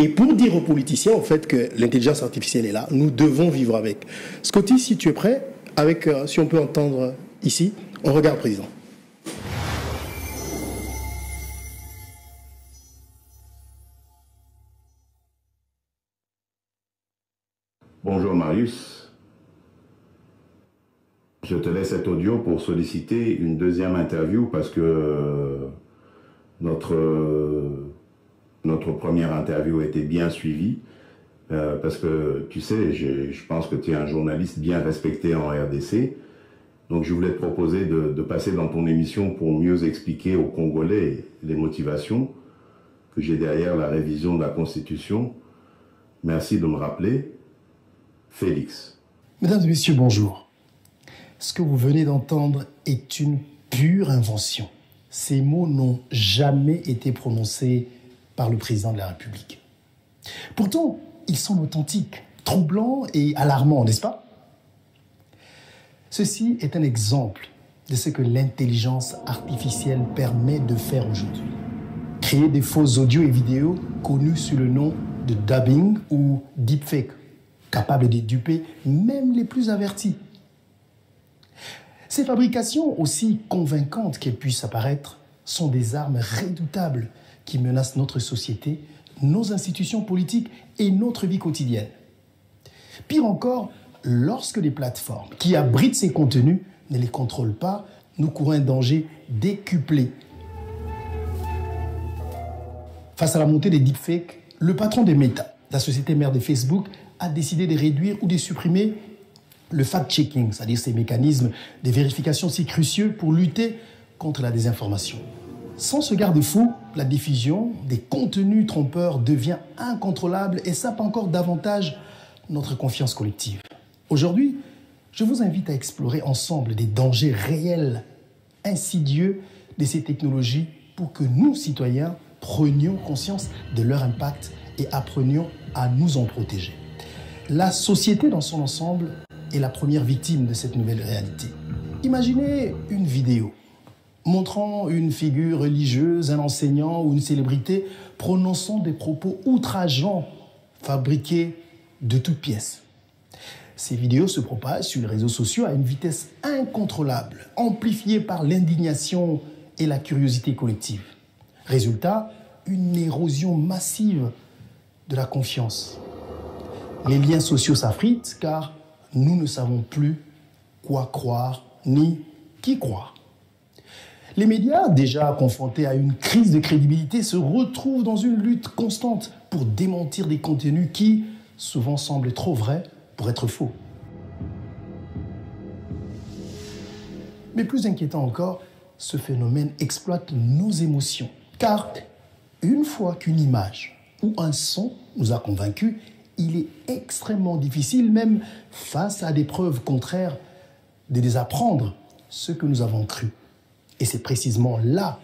et pour dire aux politiciens, en fait, que l'intelligence artificielle est là. Nous devons vivre avec. Scotty, si tu es prêt, si on peut entendre ici, on regarde, président. Bonjour Marius. Je te laisse cet audio pour solliciter une deuxième interview parce que notre première interview a été bien suivie. Parce que tu sais, je pense que tu es un journaliste bien respecté en RDC. Donc je voulais te proposer de passer dans ton émission pour mieux expliquer aux Congolais les motivations que j'ai derrière la révision de la Constitution. Merci de me rappeler. Félix. Mesdames et messieurs, bonjour. Ce que vous venez d'entendre est une pure invention. Ces mots n'ont jamais été prononcés par le président de la République. Pourtant, ils sont authentiques, troublants et alarmants, n'est-ce pas? Ceci est un exemple de ce que l'intelligence artificielle permet de faire aujourd'hui. Créer des faux audios et vidéos connus sous le nom de dubbing ou deepfake, capables de duper même les plus avertis. Ces fabrications, aussi convaincantes qu'elles puissent apparaître, sont des armes redoutables qui menacent notre société, nos institutions politiques et notre vie quotidienne. Pire encore, lorsque les plateformes qui abritent ces contenus ne les contrôlent pas, nous courons un danger décuplé. Face à la montée des deepfakes, le patron de Meta, la société mère de Facebook, a décidé de réduire ou de supprimer le fact-checking, c'est-à-dire ces mécanismes de vérification si cruciaux pour lutter contre la désinformation. Sans ce garde-fou, la diffusion des contenus trompeurs devient incontrôlable et sape encore davantage notre confiance collective. Aujourd'hui, je vous invite à explorer ensemble des dangers réels, insidieux de ces technologies pour que nous, citoyens, prenions conscience de leur impact et apprenions à nous en protéger. La société dans son ensemble est la première victime de cette nouvelle réalité. Imaginez une vidéo montrant une figure religieuse, un enseignant ou une célébrité prononçant des propos outrageants fabriqués de toutes pièces. Ces vidéos se propagent sur les réseaux sociaux à une vitesse incontrôlable, amplifiée par l'indignation et la curiosité collective. Résultat, une érosion massive de la confiance. Les liens sociaux s'affritent car nous ne savons plus quoi croire ni qui croire. Les médias, déjà confrontés à une crise de crédibilité, se retrouvent dans une lutte constante pour démentir des contenus qui, souvent, semblent trop vrais pour être faux. Mais plus inquiétant encore, ce phénomène exploite nos émotions. Car une fois qu'une image ou un son nous a convaincus, il est extrêmement difficile, même face à des preuves contraires, de désapprendre ce que nous avons cru. Et c'est précisément là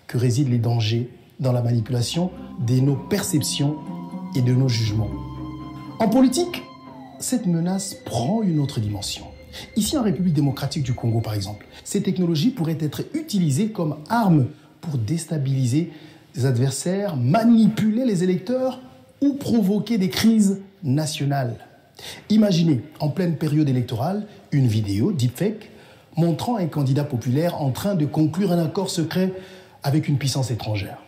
que résident les dangers dans la manipulation de nos perceptions et de nos jugements. En politique, cette menace prend une autre dimension. Ici, en République démocratique du Congo, par exemple, ces technologies pourraient être utilisées comme armes pour déstabiliser les adversaires, manipuler les électeurs ou provoquer des crises nationales. Imaginez, en pleine période électorale, une vidéo deepfake montrant un candidat populaire en train de conclure un accord secret avec une puissance étrangère.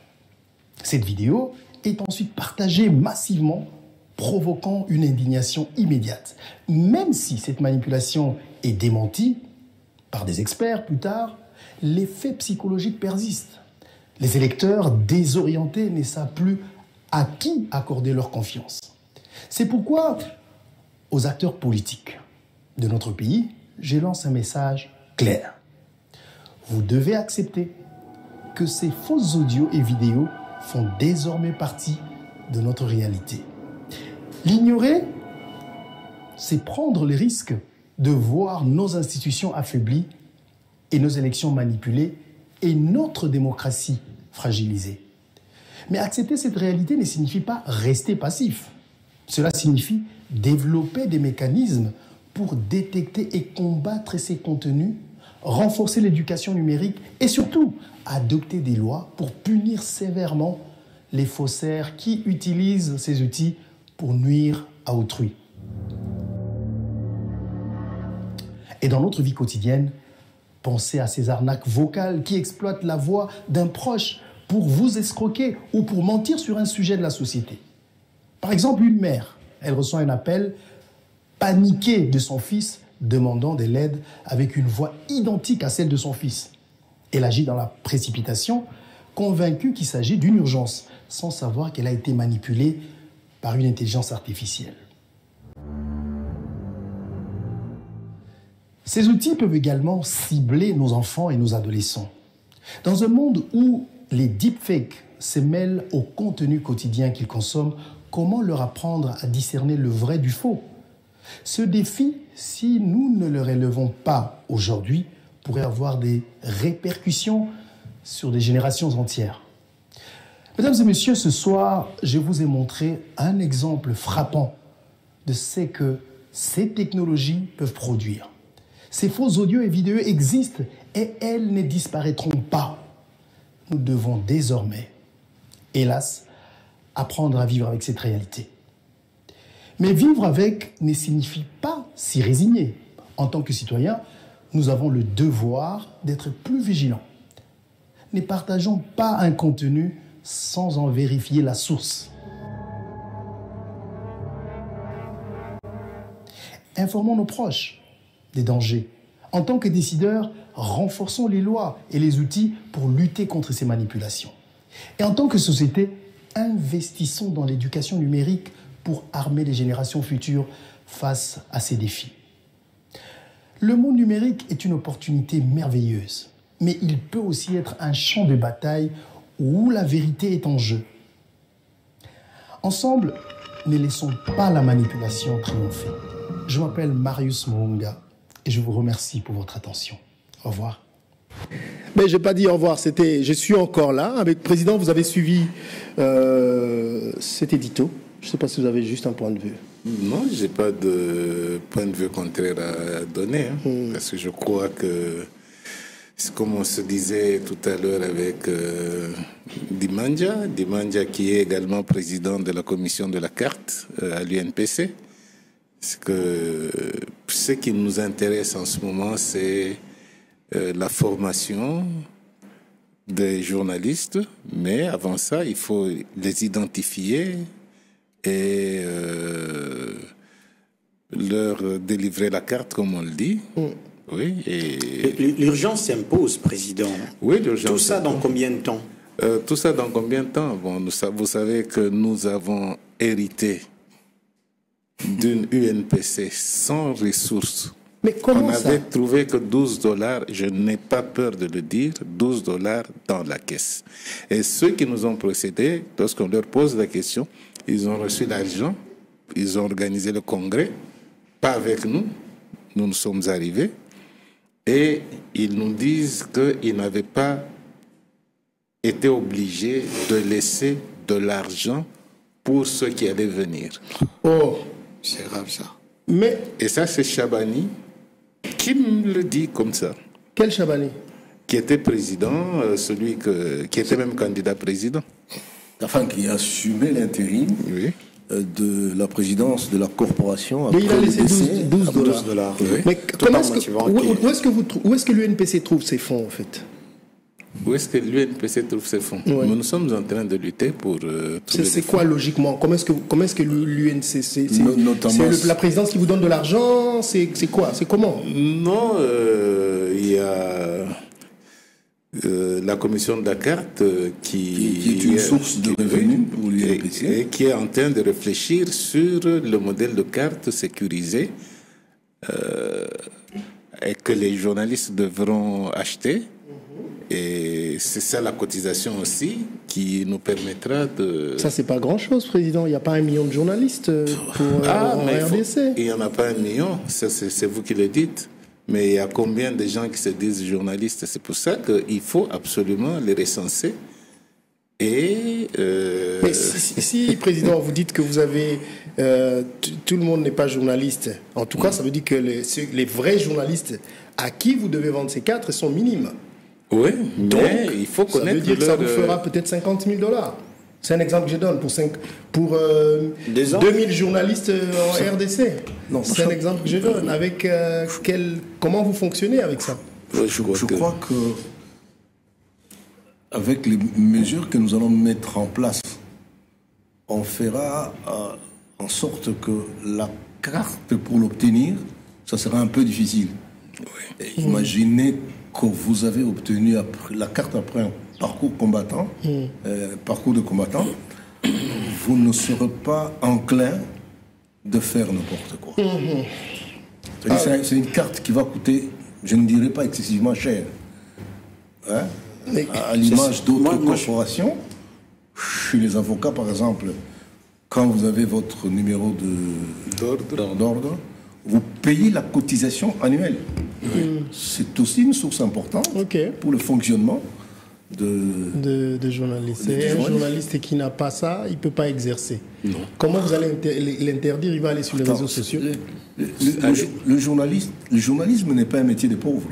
Cette vidéo est ensuite partagée massivement, provoquant une indignation immédiate. Même si cette manipulation est démentie par des experts plus tard, l'effet psychologique persiste. Les électeurs désorientés ne savent plus à qui accorder leur confiance. C'est pourquoi, aux acteurs politiques de notre pays, je lance un message clair. Vous devez accepter que ces fausses audios et vidéos font désormais partie de notre réalité. L'ignorer, c'est prendre le risque de voir nos institutions affaiblies et nos élections manipulées et notre démocratie fragilisée. Mais accepter cette réalité ne signifie pas rester passif. Cela signifie développer des mécanismes pour détecter et combattre ces contenus, renforcer l'éducation numérique et surtout adopter des lois pour punir sévèrement les faussaires qui utilisent ces outils pour nuire à autrui. Et dans notre vie quotidienne, pensez à ces arnaques vocales qui exploitent la voix d'un proche pour vous escroquer ou pour mentir sur un sujet de la société. Par exemple, une mère, elle reçoit un appel paniqué de son fils demandant de l'aide avec une voix identique à celle de son fils. Elle agit dans la précipitation, convaincue qu'il s'agit d'une urgence, sans savoir qu'elle a été manipulée par une intelligence artificielle. Ces outils peuvent également cibler nos enfants et nos adolescents. Dans un monde où les deepfakes se mêlent au contenu quotidien qu'ils consomment, comment leur apprendre à discerner le vrai du faux? Ce défi, si nous ne le relevons pas aujourd'hui, pourrait avoir des répercussions sur des générations entières. Mesdames et messieurs, ce soir, je vous ai montré un exemple frappant de ce que ces technologies peuvent produire. Ces faux audios et vidéos existent et elles ne disparaîtront pas. Nous devons désormais, hélas, apprendre à vivre avec cette réalité. Mais vivre avec ne signifie pas s'y résigner. En tant que citoyens, nous avons le devoir d'être plus vigilants. Ne partageons pas un contenu sans en vérifier la source. Informons nos proches des dangers. En tant que décideurs, renforçons les lois et les outils pour lutter contre ces manipulations. Et en tant que société, investissons dans l'éducation numérique pour armer les générations futures face à ces défis. Le monde numérique est une opportunité merveilleuse, mais il peut aussi être un champ de bataille où la vérité est en jeu. Ensemble, ne laissons pas la manipulation triompher. Je m'appelle Marius Mounga et je vous remercie pour votre attention. Au revoir. Mais je n'ai pas dit au revoir, je suis encore là. Avec le président, vous avez suivi cet édito. Je ne sais pas si vous avez juste un point de vue. Non, je n'ai pas de point de vue contraire à donner. Parce que je crois que, c'est comme on se disait tout à l'heure avec Dimanja qui est également président de la commission de la carte à l'UNPC. Ce qui nous intéresse en ce moment, c'est la formation des journalistes, mais avant ça, il faut les identifier et leur délivrer la carte, comme on le dit. Oui, l'urgence s'impose, président. Oui, l'urgence. Tout ça dans combien de temps? Tout ça dans combien de temps? Bon, vous savez que nous avons hérité d'une UNPC sans ressources. Mais comment on ça? avait trouvé que $12, je n'ai pas peur de le dire, $12 dans la caisse. Et ceux qui nous ont précédés, lorsqu'on leur pose la question, ils ont reçu l'argent, ils ont organisé le congrès, pas avec nous, nous sommes arrivés, et ils nous disent qu'ils n'avaient pas été obligés de laisser de l'argent pour ceux qui allaient venir. Oh, c'est grave ça. Mais... Et ça, c'est Chabani qui me le dit comme ça. Quel Chabani? Qui était président, qui était même candidat président. Enfin, qui assumait l'intérim de la présidence de la corporation. Mais il a laissé 12 dollars. Oui. Mais où est-ce que l'UNPC trouve ses fonds, en fait? Où est-ce que l'UNPC trouve ses fonds? Nous sommes en train de lutter pour... c'est quoi, logiquement? Comment est-ce que l'UNPC... C'est la présidence qui vous donne de l'argent? C'est quoi? C'est comment? Non, il y a... la commission de la carte qui est une source de revenus pour l'UNPC et qui est en train de réfléchir sur le modèle de carte sécurisée et que les journalistes devront acheter. Et c'est ça la cotisation aussi qui nous permettra de... Ça, c'est pas grand-chose, Président. Il n'y a pas 1 million de journalistes en RDC. Il n'y en a pas 1 million, c'est vous qui le dites. Mais il y a combien de gens qui se disent journalistes? C'est pour ça qu'il faut absolument les recenser. Et mais si, Président, vous dites que vous avez... tout le monde n'est pas journaliste. En tout cas, ça veut dire que les vrais journalistes à qui vous devez vendre ces cartes sont minimes. Oui, donc mais il faut connaître... Ça veut dire que ça vous fera peut-être 50 000 $. C'est un exemple que je donne pour 2000 journalistes en RDC. C'est un exemple que je donne. Avec comment vous fonctionnez avec ça? Je crois que avec les mesures que nous allons mettre en place, on fera en sorte que la carte pour l'obtenir, ça sera un peu difficile. Imaginez que vous avez obtenu la carte après un parcours combattant, parcours de combattant, vous ne serez pas enclin de faire n'importe quoi. C'est une carte qui va coûter, je ne dirais pas excessivement cher. Hein? À l'image d'autres corporations, chez les avocats par exemple, quand vous avez votre numéro d'ordre, vous payez la cotisation annuelle. C'est aussi une source importante pour le fonctionnement de journalistes. Et un journaliste qui n'a pas ça, il ne peut pas exercer. Non. Comment vous allez l'interdire? Il va aller sur les réseaux sociaux. Le journalisme n'est pas un métier de pauvre.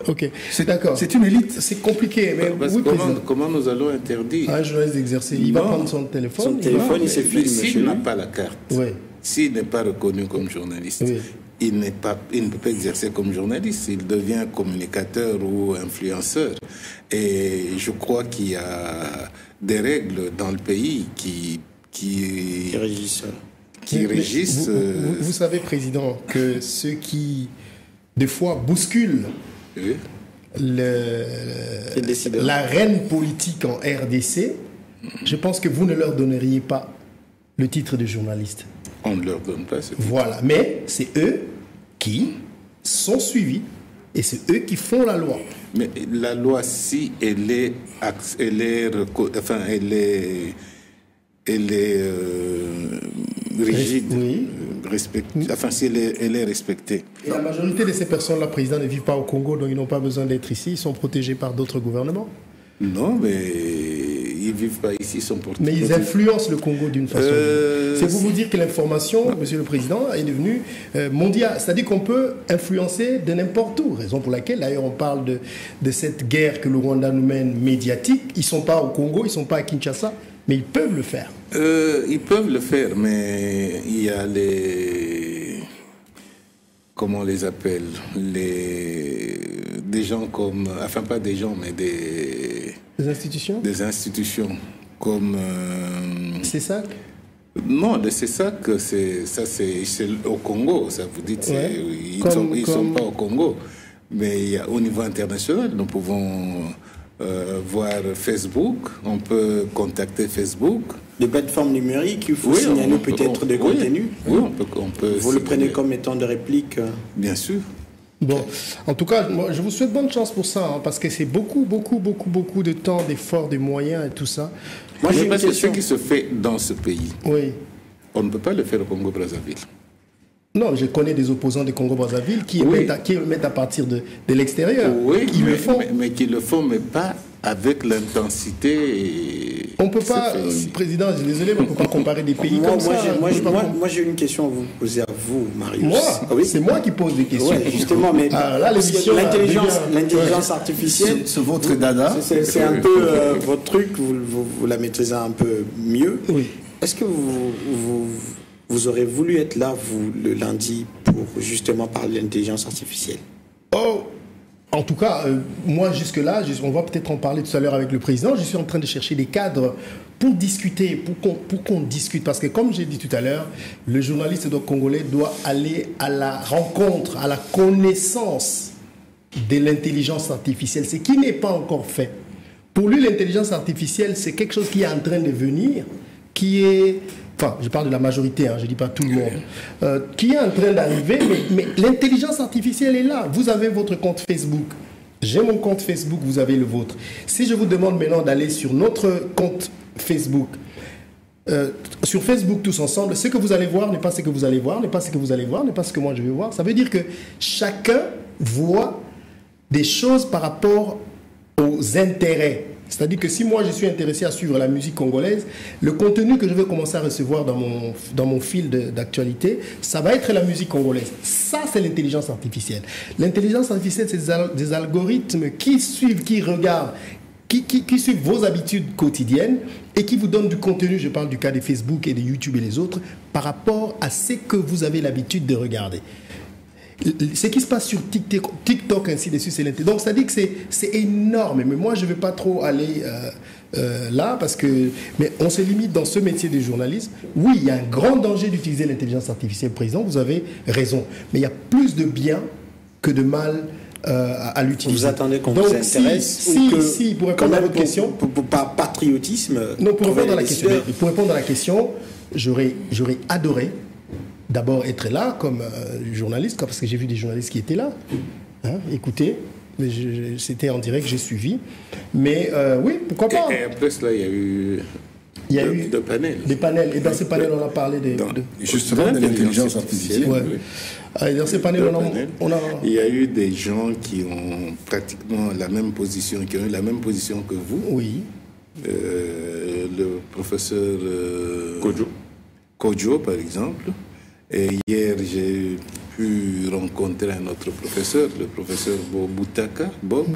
Ok, d'accord. C'est une élite. C'est compliqué. Mais comment nous allons interdire un journaliste d'exercer? Il va prendre son téléphone. Il se filme. S'il n'a pas la carte, s'il n'est pas reconnu comme journaliste, il ne peut pas exercer comme journaliste. Il devient communicateur ou influenceur. Et je crois qu'il y a des règles dans le pays qui régissent. Vous savez, Président, que ceux qui, des fois, bousculent l'arène politique en RDC, je pense que vous ne leur donneriez pas le titre de journaliste. On ne leur donne pas ce titre. Voilà, mais c'est eux qui sont suivis et c'est eux qui font la loi. Mais la loi, si elle est rigide, enfin si elle est respectée. Et la majorité de ces personnes-là, Président, ne vivent pas au Congo, donc ils n'ont pas besoin d'être ici, ils sont protégés par d'autres gouvernements. Non, mais ils ne vivent pas ici, ils sont protégés. Mais ils influencent le Congo d'une façon. C'est pour vous dire que l'information, Monsieur le Président, est devenue mondiale. C'est-à-dire qu'on peut influencer de n'importe où. Raison pour laquelle, d'ailleurs, on parle de cette guerre que le Rwanda nous mène médiatique. Ils ne sont pas au Congo, ils ne sont pas à Kinshasa, mais ils peuvent le faire. Ils peuvent le faire, mais il y a les... Comment on les appelle? Des gens comme... Enfin, pas des gens, mais des... Des institutions? Des institutions comme... CESAC? Non, le CESAC, c'est au Congo, ça vous dites. Ils ne sont pas au Congo. Mais au niveau international, nous pouvons... voir Facebook, on peut contacter Facebook. Des plateformes numériques, il faut signaler peut-être des contenus. Oui, on peut vous le prenez comme étant de réplique? Bien sûr. Bon, en tout cas, moi, je vous souhaite bonne chance pour ça, parce que c'est beaucoup de temps, d'efforts, de moyens et tout ça. Moi, parce que ce qui se fait dans ce pays, on ne peut pas le faire au Congo-Brazzaville. Non, je connais des opposants du Congo-Brazzaville qui émettent à partir de l'extérieur. Oui, qui le font. Mais qui le font, mais pas avec l'intensité. On ne peut pas, Président, je suis désolé, mais on ne peut pas comparer des pays comme ça. Moi, j'ai une question à vous poser à vous, Marius. Moi, c'est moi qui pose des questions. Oui, justement, mais l'intelligence artificielle, c'est votre dada. C'est un peu votre truc, vous la maîtrisez un peu mieux. Oui. Est-ce que vous aurez voulu être là, vous, le lundi, pour justement parler de l'intelligence artificielle? En tout cas, moi jusque-là, on va peut-être en parler tout à l'heure avec le président, je suis en train de chercher des cadres pour discuter, pour qu'on discute. Parce que comme j'ai dit tout à l'heure, le journaliste congolais doit aller à la rencontre, à la connaissance de l'intelligence artificielle, ce qui n'est pas encore fait. Pour lui, l'intelligence artificielle, c'est quelque chose qui est en train de venir, qui est... Enfin, je parle de la majorité, je ne dis pas tout le monde, qui est en train d'arriver, mais l'intelligence artificielle est là. Vous avez votre compte Facebook. J'ai mon compte Facebook, vous avez le vôtre. Si je vous demande maintenant d'aller sur notre compte Facebook, sur Facebook tous ensemble, ce que vous allez voir n'est pas ce que vous allez voir, n'est pas ce que vous allez voir, n'est pas ce que moi je vais voir. Ça veut dire que chacun voit des choses par rapport aux intérêts. C'est-à-dire que si moi je suis intéressé à suivre la musique congolaise, le contenu que je vais commencer à recevoir dans mon fil d'actualité, ça va être la musique congolaise. Ça, c'est l'intelligence artificielle. L'intelligence artificielle, c'est des algorithmes qui suivent, qui regardent, qui suivent vos habitudes quotidiennes et qui vous donnent du contenu, je parle du cas de Facebook et de YouTube et les autres, par rapport à ce que vous avez l'habitude de regarder. Ce qui se passe sur TikTok, ainsi de suite, c'est l'intelligence. Donc, ça dit que c'est énorme. Mais moi, je ne vais pas trop aller là, parce que... Mais on se limite dans ce métier de journalisme. Oui, il y a un grand danger d'utiliser l'intelligence artificielle, président. Vous avez raison. Mais il y a plus de bien que de mal à l'utiliser. Vous attendez qu'on vous intéresse si, pour répondre à votre question... Par patriotisme... Non, pour répondre à la question, j'aurais adoré d'abord être là comme journaliste, parce que j'ai vu des journalistes qui étaient là. Écoutez, c'était en direct, j'ai suivi. Mais oui, pourquoi pas. Et après cela, il y a eu des panels. Et dans ces panels, on a parlé justement de l'intelligence artificielle. Ouais. Dans ces panels, il y a eu des gens qui ont pratiquement la même position, qui ont eu la même position que vous. Oui. Le professeur Kodjo, par exemple. Et hier, j'ai pu rencontrer un autre professeur, le professeur Boutaka, Bob,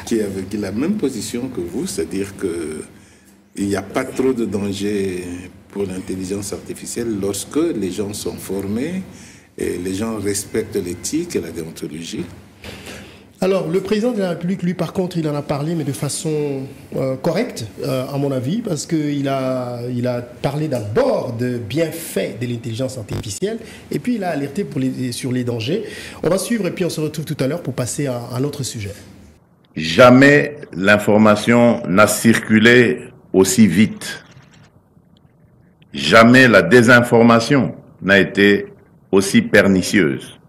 qui avait la même position que vous, c'est-à-dire qu'il n'y a pas trop de danger pour l'intelligence artificielle lorsque les gens sont formés et les gens respectent l'éthique et la déontologie. Alors, le président de la République, lui, par contre, il en a parlé, mais de façon correcte, à mon avis, parce qu'il a parlé d'abord de bienfaits de l'intelligence artificielle, et puis il a alerté sur les dangers. On va suivre, et puis on se retrouve tout à l'heure pour passer à un autre sujet. Jamais l'information n'a circulé aussi vite. Jamais la désinformation n'a été aussi pernicieuse.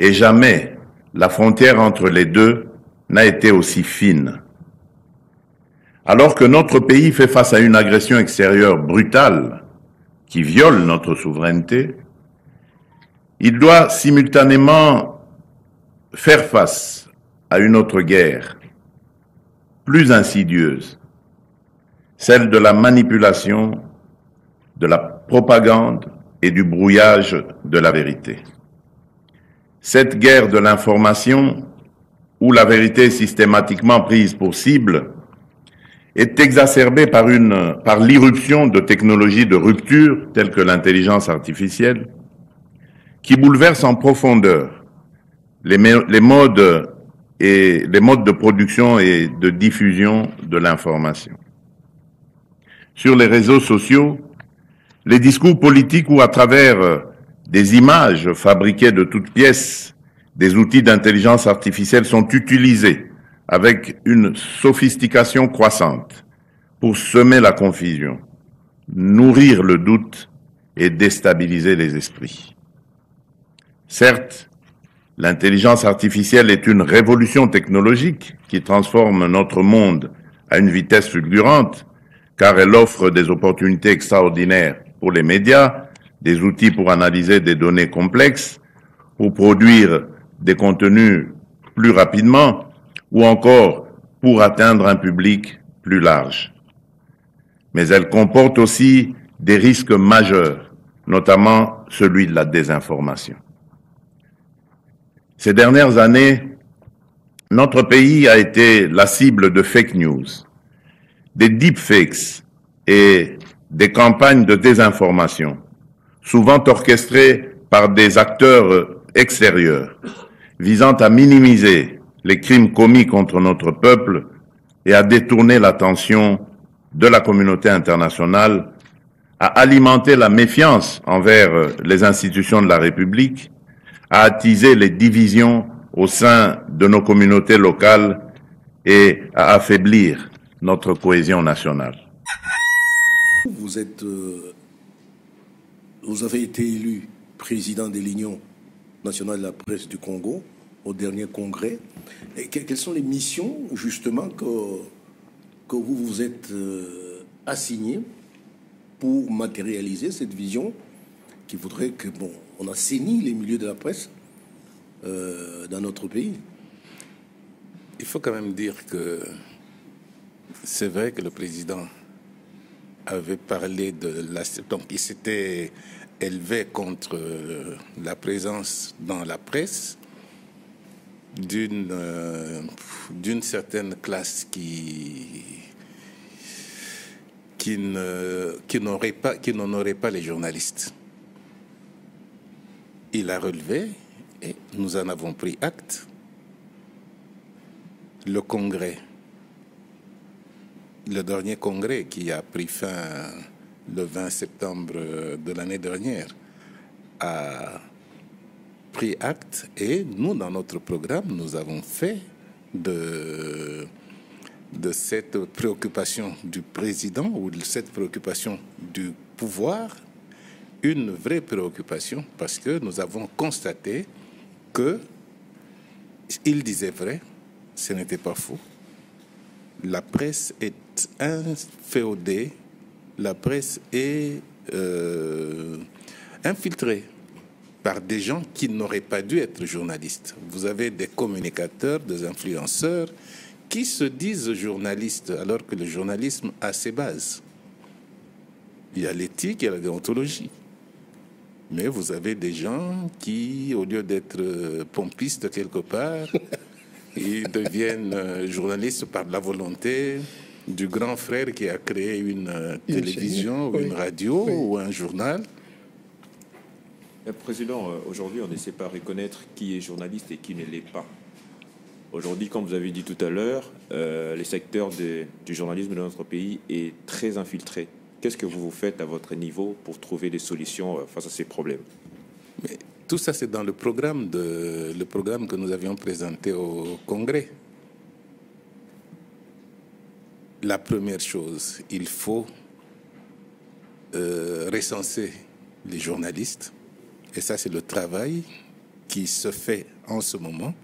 Et jamais la frontière entre les deux n'a été aussi fine. Alors que notre pays fait face à une agression extérieure brutale qui viole notre souveraineté, il doit simultanément faire face à une autre guerre, plus insidieuse, celle de la manipulation, de la propagande et du brouillage de la vérité. Cette guerre de l'information, où la vérité est systématiquement prise pour cible, est exacerbée par l'irruption de technologies de rupture, telles que l'intelligence artificielle, qui bouleversent en profondeur les modes de production et de diffusion de l'information. Sur les réseaux sociaux, les discours politiques ou à travers des images fabriquées de toutes pièces, des outils d'intelligence artificielle sont utilisés avec une sophistication croissante pour semer la confusion, nourrir le doute et déstabiliser les esprits. Certes, l'intelligence artificielle est une révolution technologique qui transforme notre monde à une vitesse fulgurante, car elle offre des opportunités extraordinaires pour les médias, des outils pour analyser des données complexes, pour produire des contenus plus rapidement ou encore pour atteindre un public plus large. Mais elle comporte aussi des risques majeurs, notamment celui de la désinformation. Ces dernières années, notre pays a été la cible de fake news, des deepfakes et des campagnes de désinformation, souvent orchestrées par des acteurs extérieurs, visant à minimiser les crimes commis contre notre peuple et à détourner l'attention de la communauté internationale, à alimenter la méfiance envers les institutions de la République, à attiser les divisions au sein de nos communautés locales et à affaiblir notre cohésion nationale. Vous avez été élu président de l'Union nationale de la presse du Congo au dernier congrès. Et quelles sont les missions, justement, que vous vous êtes assignées pour matérialiser cette vision qui voudrait que, on assainisse les milieux de la presse dans notre pays? Il faut quand même dire que c'est vrai que le président avait parlé de la... Donc, il s'était élevé contre la présence dans la presse d'une certaine classe qui n'honorait pas les journalistes. Il a relevé et nous en avons pris acte. Le congrès, le dernier congrès qui a pris fin le 20 septembre de l'année dernière, a pris acte et nous, dans notre programme, nous avons fait de cette préoccupation du président ou de cette préoccupation du pouvoir une vraie préoccupation, parce que nous avons constaté que il disait vrai, ce n'était pas faux. La presse est inféodée, la presse est infiltrée par des gens qui n'auraient pas dû être journalistes. Vous avez des communicateurs, des influenceurs qui se disent journalistes alors que le journalisme a ses bases. Il y a l'éthique et la déontologie. Mais vous avez des gens qui, au lieu d'être pompistes quelque part, ils deviennent journalistes par la volonté du grand frère qui a créé une télévision, ou une radio, ou un journal. Président, aujourd'hui, on n'essaie pas de reconnaître qui est journaliste et qui ne l'est pas. Aujourd'hui, comme vous avez dit tout à l'heure, le secteur du journalisme de notre pays est très infiltré. Qu'est-ce que vous faites à votre niveau pour trouver des solutions face à ces problèmes? Mais tout ça, c'est dans le programme que nous avions présenté au Congrès. La première chose, il faut recenser les journalistes. Et ça, c'est le travail qui se fait en ce moment.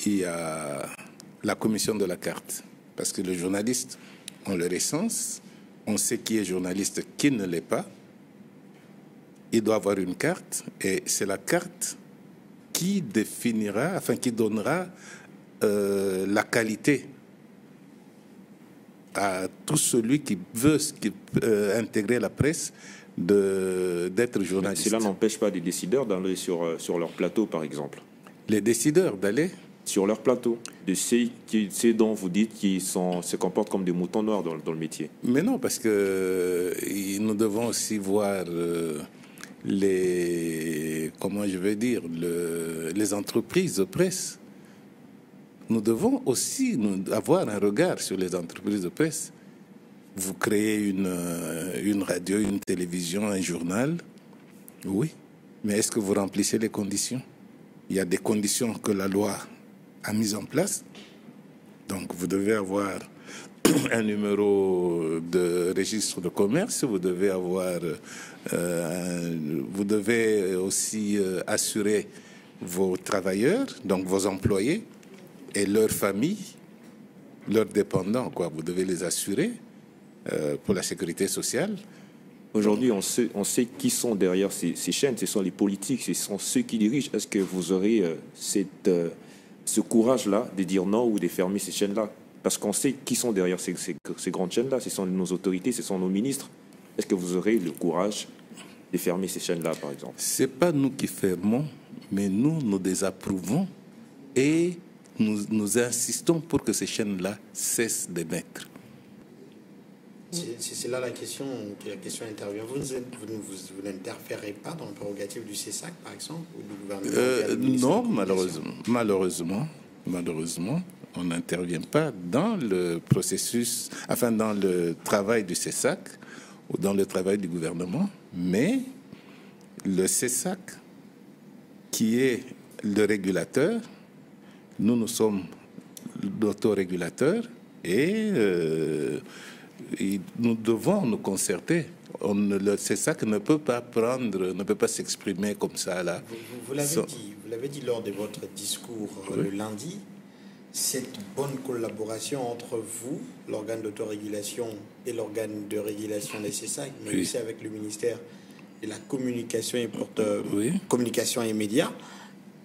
Il y a la commission de la carte. Parce que le journaliste, on le recense, on sait qui est journaliste, qui ne l'est pas. Il doit avoir une carte, et c'est la carte qui définira, enfin qui donnera la qualité à tout celui qui veut intégrer la presse d'être journaliste. Cela n'empêche pas des décideurs d'aller sur leur plateau, par exemple. Les décideurs d'aller sur leur plateau, de ceux dont vous dites qu'ils se comportent comme des moutons noirs dans le métier. Mais non, parce que nous devons aussi voir les entreprises de presse. Nous devons aussi avoir un regard sur les entreprises de presse. Vous créez une radio, une télévision, un journal, oui, mais est-ce que vous remplissez les conditions? Il y a des conditions que la loi a mises en place. Donc, vous devez avoir un numéro de registre de commerce, vous devez aussi assurer vos travailleurs, donc vos employés et leurs familles, leurs dépendants, quoi. Vous devez les assurer pour la sécurité sociale. Aujourd'hui, on sait qui sont derrière ces chaînes. Ce sont les politiques, ce sont ceux qui dirigent. Est-ce que vous aurez ce courage-là de dire non ou de fermer ces chaînes-là? Parce qu'on sait qui sont derrière ces grandes chaînes-là. Ce sont nos autorités, ce sont nos ministres. Est-ce que vous aurez le courage de fermer ces chaînes-là, par exemple? Ce n'est pas nous qui fermons, mais nous désapprouvons et nous insistons pour que ces chaînes-là cessent d'émettre. C'est là la question intervient. Vous n'interférez pas dans le prérogative du CESAC, par exemple, ou du gouvernement? Non, malheureusement, on n'intervient pas dans le processus, enfin dans le travail du CESAC ou dans le travail du gouvernement, mais le CESAC, qui est le régulateur, nous sommes l'autorégulateur et nous devons nous concerter. Le CESAC ne peut pas s'exprimer comme ça là. Vous l'avez dit lors de votre discours le lundi. Cette bonne collaboration entre vous, l'organe d'autorégulation et l'organe de régulation des CESAC, mais aussi avec le ministère de la communication et communication et médias.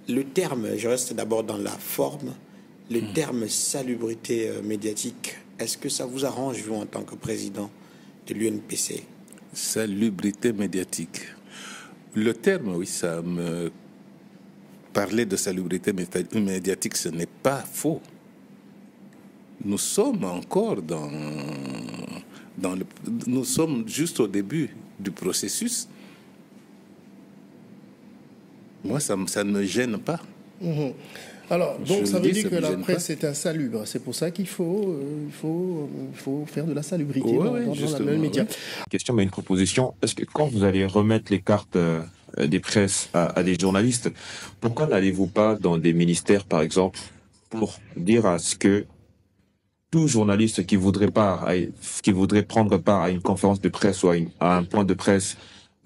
Le terme, je reste d'abord dans la forme, le terme salubrité médiatique, est-ce que ça vous arrange, vous, en tant que président de l'UNPC? Salubrité médiatique. Le terme, oui, ça me... Parler de salubrité médiatique, ce n'est pas faux. Nous sommes encore nous sommes juste au début du processus. Moi, ça ne me gêne pas. Alors, donc ça veut dire que la presse est insalubre. C'est pour ça qu'il faut faire de la salubrité dans la même média. Question, mais une proposition. Est-ce que quand vous allez remettre les cartes des presses à des journalistes, pourquoi n'allez-vous pas dans des ministères, par exemple, pour dire à ce que tout journaliste qui voudrait prendre part à une conférence de presse ou à un point de presse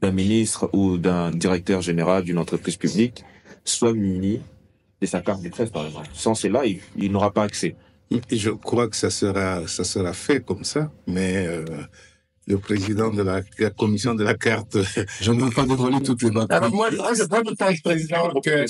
d'un ministre ou d'un directeur général d'une entreprise publique soit muni de sa carte de presse, par exemple. Sans cela, il n'aura pas accès. Je crois que ça sera fait comme ça, mais le président de la commission de la carte, je ne veux pas dévoiler toutes les batailles. Alors moi, je pense, président, que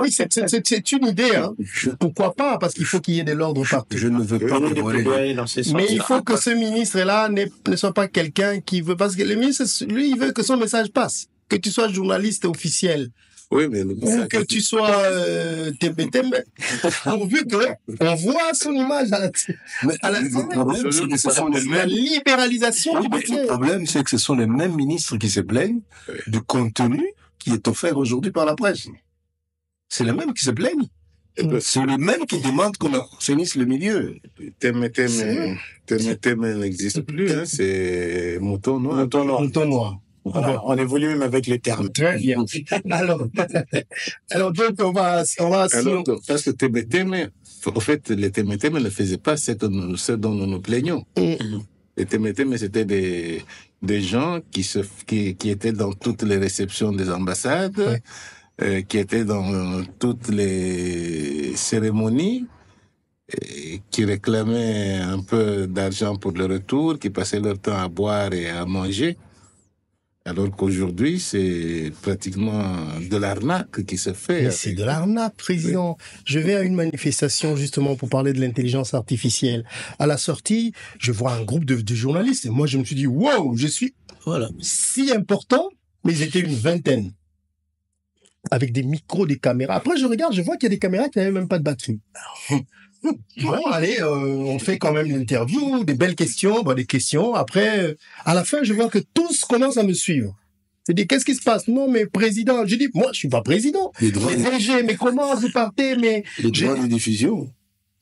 oui, c'est une idée. Hein. Pourquoi pas? Parce qu'il faut qu'il y ait de l'ordre partout. Je ne veux pas dévoiler. Mais il faut que ce ministre-là ne soit pas quelqu'un qui veut... Parce que le ministre, lui, il veut que son message passe. Que tu sois journaliste officiel. Oui, mais ou que tu sois TBT, pourvu qu'on voit son image à la libéralisation du métier. Le problème, c'est que ce sont les mêmes ministres qui se plaignent du contenu qui est offert aujourd'hui par la presse. C'est les mêmes qui se plaignent. C'est les mêmes qui demandent qu'on assainisse le milieu. TMT n'existe plus, hein, c'est mouton noir. Mouton noir. Voilà, on évolue même avec les termes. Très bien. Alors donc on va parce que TMT, en fait, les TMT ne faisaient pas ce dont nous nous plaignons. Les TMT, c'était des gens qui étaient dans toutes les réceptions des ambassades, qui étaient dans toutes les cérémonies, qui réclamaient un peu d'argent pour le retour, qui passaient leur temps à boire et à manger. Alors qu'aujourd'hui, c'est pratiquement de l'arnaque qui se fait. Mais c'est de l'arnaque, président. Je vais à une manifestation justement pour parler de l'intelligence artificielle. À la sortie, je vois un groupe de journalistes et moi je me suis dit, wow, je suis si important, mais ils étaient une vingtaine. Avec des micros, des caméras. Après, je regarde, je vois qu'il y a des caméras qui n'avaient même pas de batterie. Bon, allez, on fait quand même l'interview, des belles questions, des questions. Après, à la fin, je vois que tous commencent à me suivre. C'est dit, qu'est-ce qui se passe? Non, mais président. Je dis, moi, je suis pas président. Mais DG, mais comment vous partez? Mais les droits de diffusion.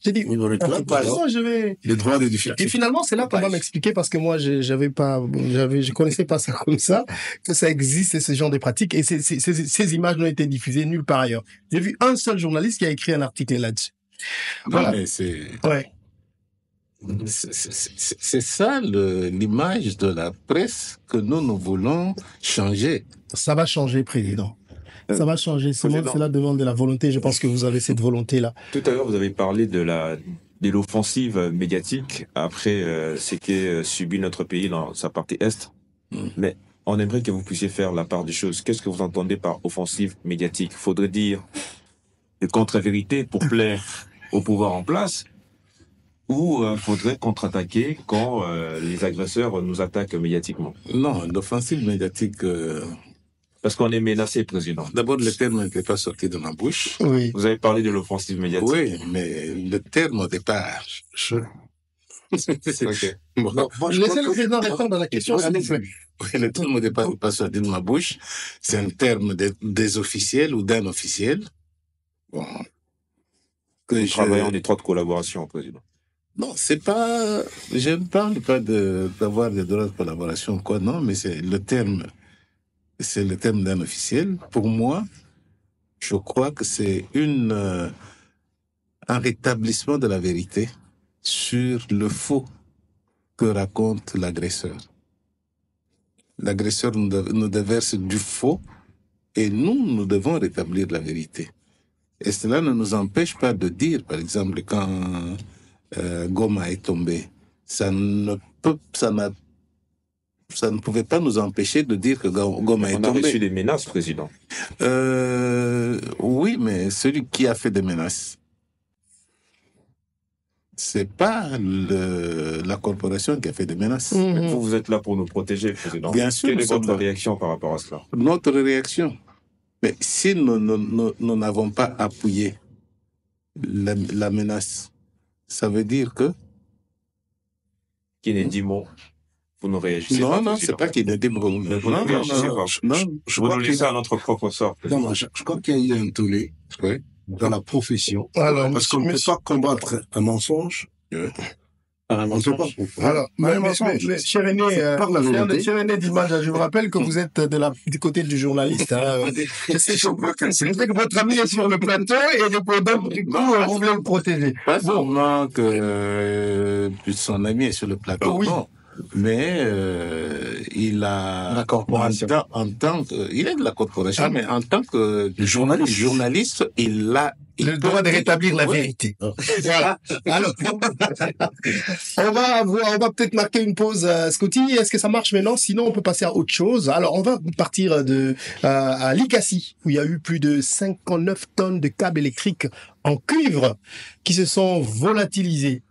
J'ai dit, je vais. Les droits de diffusion. Et finalement, c'est là qu'on va m'expliquer parce que moi, je connaissais pas ça comme ça, que ça existe ce genre de pratiques et ces images n'ont été diffusées nulle part ailleurs. J'ai vu un seul journaliste qui a écrit un article là-dessus. Voilà. Mais c'est ça l'image de la presse que nous voulons changer. Ça va changer, président. Ça va changer. Cela demande de la volonté. Je pense que vous avez cette volonté-là. Tout à l'heure, vous avez parlé de l'offensive médiatique après ce qu'est subi notre pays dans sa partie est. Mais on aimerait que vous puissiez faire la part des choses. Qu'est-ce que vous entendez par offensive médiatique? Faudrait dire des contre-vérités pour plaire au pouvoir en place, ou faudrait contre-attaquer quand les agresseurs nous attaquent médiatiquement? Non, l'offensive médiatique... Parce qu'on est menacé, Président. D'abord, le terme n'était pas sorti de ma bouche. Oui. Vous avez parlé de l'offensive médiatique. Oui, mais le terme au départ... Okay. Bon, laissez le président répondre à la question. Oui, le terme au départ n'est pas sorti de ma bouche. C'est un terme des officiels ou d'un officiel. Bon. Nous travaillons en étroite collaboration, Président. Non, c'est pas... Je ne parle pas d'avoir des droits de collaboration, quoi, non, mais c'est le terme d'un officiel. Pour moi, je crois que c'est un rétablissement de la vérité sur le faux que raconte l'agresseur. L'agresseur nous déverse du faux et nous devons rétablir la vérité. Et cela ne nous empêche pas de dire, par exemple, quand Goma est tombé, ça ne pouvait pas nous empêcher de dire que Goma est tombé. On a reçu des menaces, Président. Oui, mais celui qui a fait des menaces, c'est pas la corporation qui a fait des menaces. Vous êtes là pour nous protéger, Président. Bien sûr. Quelle est votre réaction par rapport à cela? Notre réaction. Mais si nous n'avons pas appuyé la menace, ça veut dire que... Kennedy Mo, vous ne réagissez pas. Non, c'est pas Kennedy Mo. Vous ne réagissez pas. Vous nous laissez à notre propre sort. Non, je crois qu'il y a eu un tollé dans la profession. Alors, parce qu'on ne peut pas combattre un mensonge. On ne peut pas. Alors, cher Aîné d'Image, je vous rappelle que vous êtes du côté du journaliste. Je sais que votre ami est sur le plateau et du coup, vous voulez le protéger. Pas seulement que son ami est sur le plateau. Oui. Non. Mais il a la corporation. Il est de la corporation, mais en tant que journaliste, il a le droit de rétablir la vérité. Voilà. Alors, on va peut-être marquer une pause, Scotty. Est-ce que ça marche maintenant? Sinon, on peut passer à autre chose. Alors, on va partir à Likasi, où il y a eu plus de 59 tonnes de câbles électriques en cuivre qui se sont volatilisés.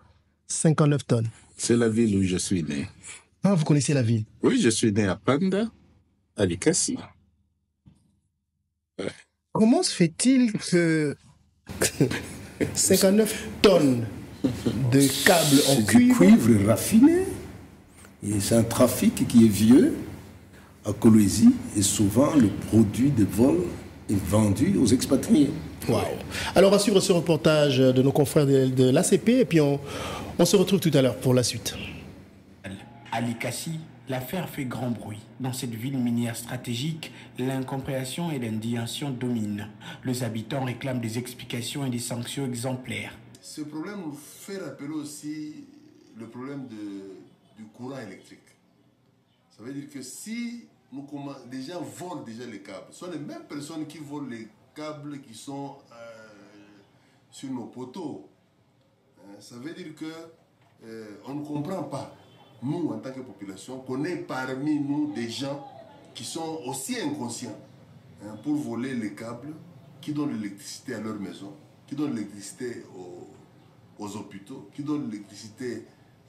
59 tonnes. C'est la ville où je suis né. Ah, vous connaissez la ville? Oui, je suis né à Panda, à Likasi. Ouais. Comment se fait-il que 59 tonnes de câbles en cuivre raffiné? Et c'est un trafic qui est vieux à Kolwezi et souvent le produit de vol est vendu aux expatriés. Wow. Alors, on va suivre ce reportage de nos confrères de l'ACP et puis on se retrouve tout à l'heure pour la suite. À Likasi, l'affaire fait grand bruit. Dans cette ville minière stratégique, l'incompréhension et l'indignation dominent. Les habitants réclament des explications et des sanctions exemplaires. Ce problème nous fait rappeler aussi le problème du courant électrique. Ça veut dire que si des gens volent déjà les câbles, ce sont les mêmes personnes qui volent les câbles qui sont sur nos poteaux. Ça veut dire que on ne comprend pas, nous en tant que population, qu'on ait parmi nous des gens qui sont aussi inconscients pour voler les câbles qui donnent l'électricité à leur maison, qui donnent l'électricité aux hôpitaux, qui donnent l'électricité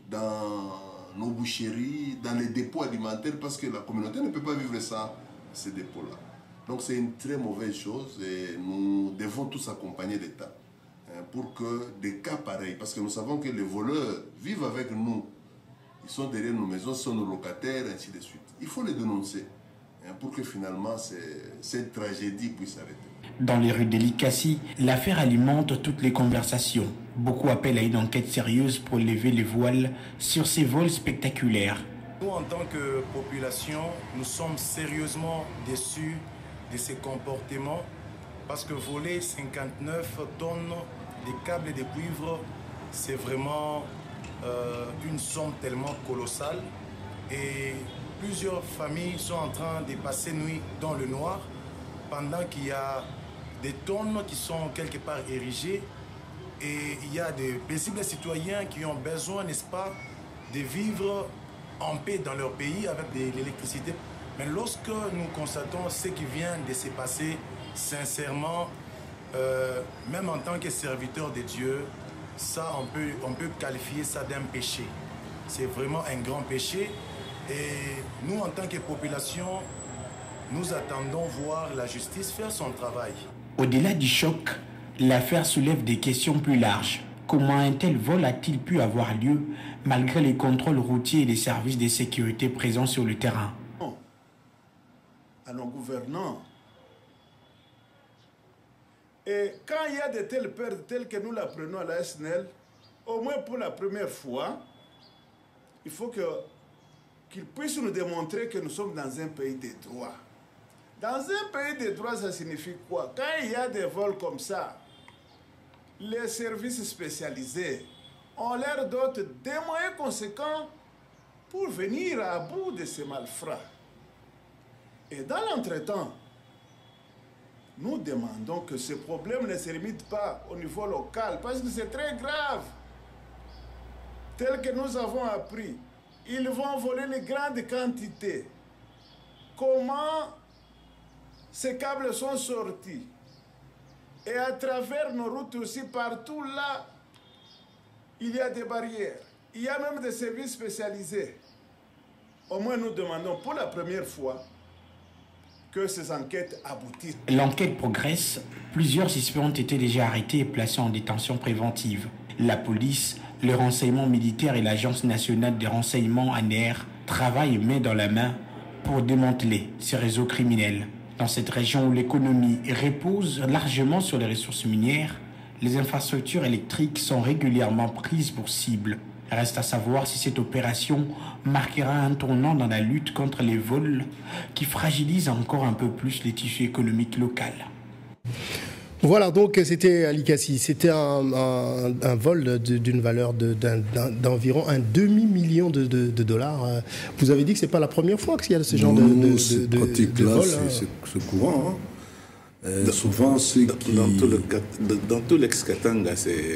dans nos boucheries, dans les dépôts alimentaires, parce que la communauté ne peut pas vivre sans ces dépôts-là. Donc c'est une très mauvaise chose et nous devons tous accompagner l'État pour que des cas pareils, parce que nous savons que les voleurs vivent avec nous, ils sont derrière nos maisons, sont nos locataires, ainsi de suite. Il faut les dénoncer pour que finalement cette tragédie puisse arrêter. Dans les rues de Likasi, l'affaire alimente toutes les conversations. Beaucoup appellent à une enquête sérieuse pour lever les voiles sur ces vols spectaculaires. Nous, en tant que population, nous sommes sérieusement déçus de ces comportements parce que voler 59 tonnes de câbles et de cuivre, c'est vraiment une somme tellement colossale et plusieurs familles sont en train de passer nuit dans le noir pendant qu'il y a des tonnes qui sont quelque part érigées et il y a des paisibles citoyens qui ont besoin, n'est-ce pas, de vivre en paix dans leur pays avec de l'électricité Mais lorsque nous constatons ce qui vient de se passer, sincèrement, même en tant que serviteur de Dieu, ça, on peut qualifier ça d'un péché. C'est vraiment un grand péché. Et nous, en tant que population, nous attendons voir la justice faire son travail. Au-delà du choc, l'affaire soulève des questions plus larges. Comment un tel vol a-t-il pu avoir lieu malgré les contrôles routiers et les services de sécurité présents sur le terrain? À nos gouvernants. Et quand il y a de telles pertes telles que nous l'apprenons à la SNEL, au moins pour la première fois, il faut qu'ils puissent nous démontrer que nous sommes dans un pays de droit. Dans un pays de droit, ça signifie quoi? Quand il y a des vols comme ça, les services spécialisés, on leur dote des moyens conséquents pour venir à bout de ces malfrats. Et dans l'entretemps, nous demandons que ce problème ne se limite pas au niveau local, parce que c'est très grave. Tel que nous avons appris, ils vont voler les grandes quantités. Comment ces câbles sont sortis? Et à travers nos routes aussi, partout là, il y a des barrières. Il y a même des services spécialisés. Au moins, nous demandons pour la première fois que ces enquêtes aboutissent. L'enquête progresse. Plusieurs suspects ont été déjà arrêtés et placés en détention préventive. La police, le renseignement militaire et l'Agence nationale des renseignements ANR travaillent main dans la main pour démanteler ces réseaux criminels. Dans cette région où l'économie repose largement sur les ressources minières, les infrastructures électriques sont régulièrement prises pour cible. Reste à savoir si cette opération marquera un tournant dans la lutte contre les vols qui fragilisent encore un peu plus les tissus économiques locaux. Voilà, donc c'était Ali Kassi. C'était un vol d'une valeur d'environ un demi-million de dollars. Vous avez dit que ce n'est pas la première fois qu'il y a ce genre de vol. C'est courant. Hein. Souvent, dans tout l'ex-Katanga,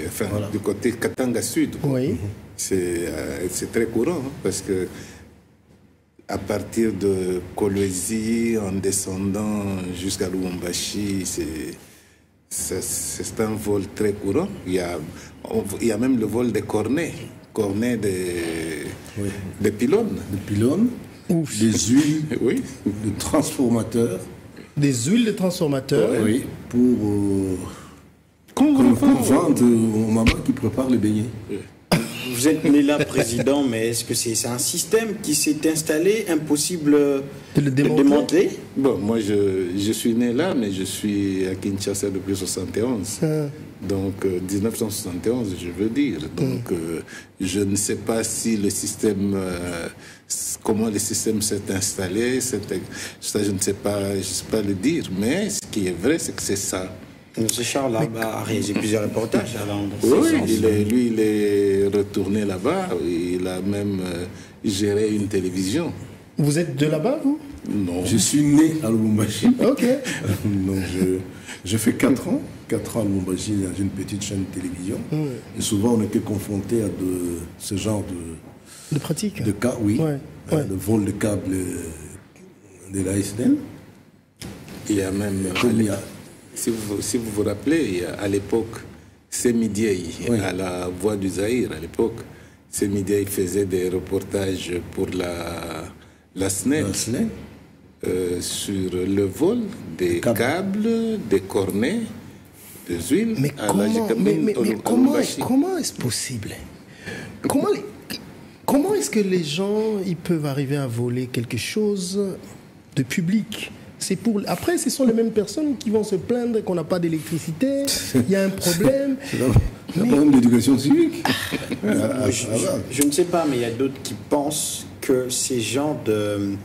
enfin, voilà. Du côté Katanga Sud, oui. C'est très courant, hein, parce que à partir de Kolwezi, en descendant jusqu'à Lubumbashi, c'est un vol très courant. Il y a même le vol des cornets des pylônes. Des pylônes, des huiles, oui. De transformateurs. Des huiles de transformateurs. Oui, pour vendre aux mamans qui préparent les beignets. Vous êtes né là, président, mais est-ce que c'est un système qui s'est installé, impossible de le démanteler? Bon, moi, je suis né là, mais je suis à Kinshasa depuis 1971. Donc, 1971, je veux dire. Donc, je ne sais pas si le système... comment le système s'est installé, ça, je ne sais pas le dire. Mais ce qui est vrai, c'est que c'est ça. M. Charles a réalisé plusieurs reportages. Oui, il est retourné là-bas. Il a même géré une télévision. Vous êtes de là-bas, vous? Non. Je suis né à Lubumbashi. Ok. Donc, je fais 4 ans. 4 ans à Lubumbashi, dans une petite chaîne de télévision. Et souvent, on était confronté à ce genre de pratiques. De cas, oui. Ouais. Le vol de câbles de la SNEL. Il y a même... Si vous vous rappelez, à l'époque, Semidiaï, à la Voix du Zaïre, à l'époque, Semidiaï faisait des reportages pour la SNEL, sur le vol des câbles, des cornets, des huiles. Mais comment est-ce possible? Comment est-ce que les gens ils peuvent arriver à voler quelque chose de public? Après, ce sont les mêmes personnes qui vont se plaindre qu'on n'a pas d'électricité, il y a un problème. C'est un problème d'éducation civique. Je ne sais pas, mais il y a d'autres qui pensent que ces genres de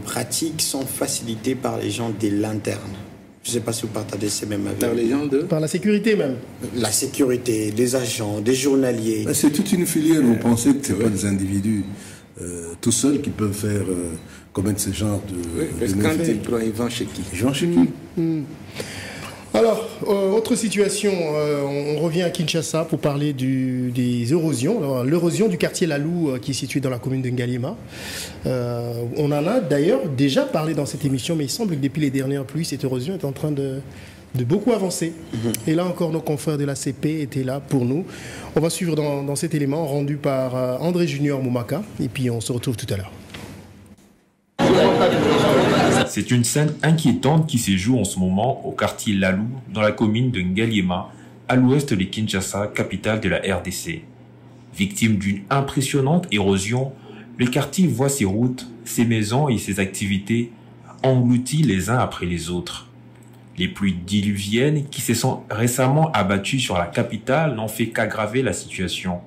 pratiques sont facilitées par les gens de l'interne. Je ne sais pas si vous partagez ces mêmes avis. Par les gens Par la sécurité même. La sécurité, des agents, des journaliers. C'est toute une filière. Vous pensez que ce n'est pas des individus tout seuls qui peuvent faire... commettre ce genre de... Oui, parce que quand il prend, il vend chez qui? Il vend chez qui? Alors, autre situation, on revient à Kinshasa pour parler des érosions. L'érosion du quartier Lalou qui est situé dans la commune de Ngaliema. On en a d'ailleurs déjà parlé dans cette émission, mais il semble que depuis les dernières pluies, cette érosion est en train de beaucoup avancer. Et là encore, nos confrères de la CP étaient là pour nous. On va suivre dans cet élément rendu par André Junior Moumaka. Et puis on se retrouve tout à l'heure. C'est une scène inquiétante qui se joue en ce moment au quartier Lalou, dans la commune de Ngaliema, à l'ouest de Kinshasa, capitale de la RDC. Victime d'une impressionnante érosion, le quartier voit ses routes, ses maisons et ses activités engloutis les uns après les autres. Les pluies diluviennes qui se sont récemment abattues sur la capitale n'ont fait qu'aggraver la situation.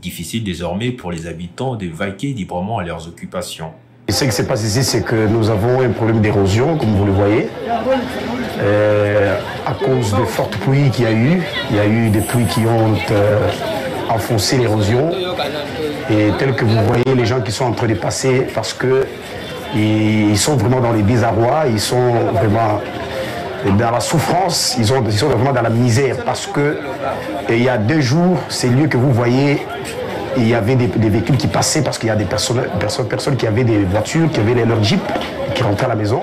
Difficile désormais pour les habitants de vaquer librement à leurs occupations. Ce qui se passe ici, c'est que nous avons un problème d'érosion, comme vous le voyez. À cause de fortes pluies qu'il y a eu, des pluies qui ont enfoncé l'érosion. Et tel que vous voyez, les gens qui sont en train de passer, parce qu'ils sont vraiment dans les désarrois, ils sont vraiment dans la souffrance, ils sont vraiment dans la misère. Parce que il y a 2 jours, ces lieux que vous voyez, il y avait des véhicules qui passaient parce qu'il y a des personnes qui avaient des voitures, qui avaient leur Jeep, qui rentraient à la maison.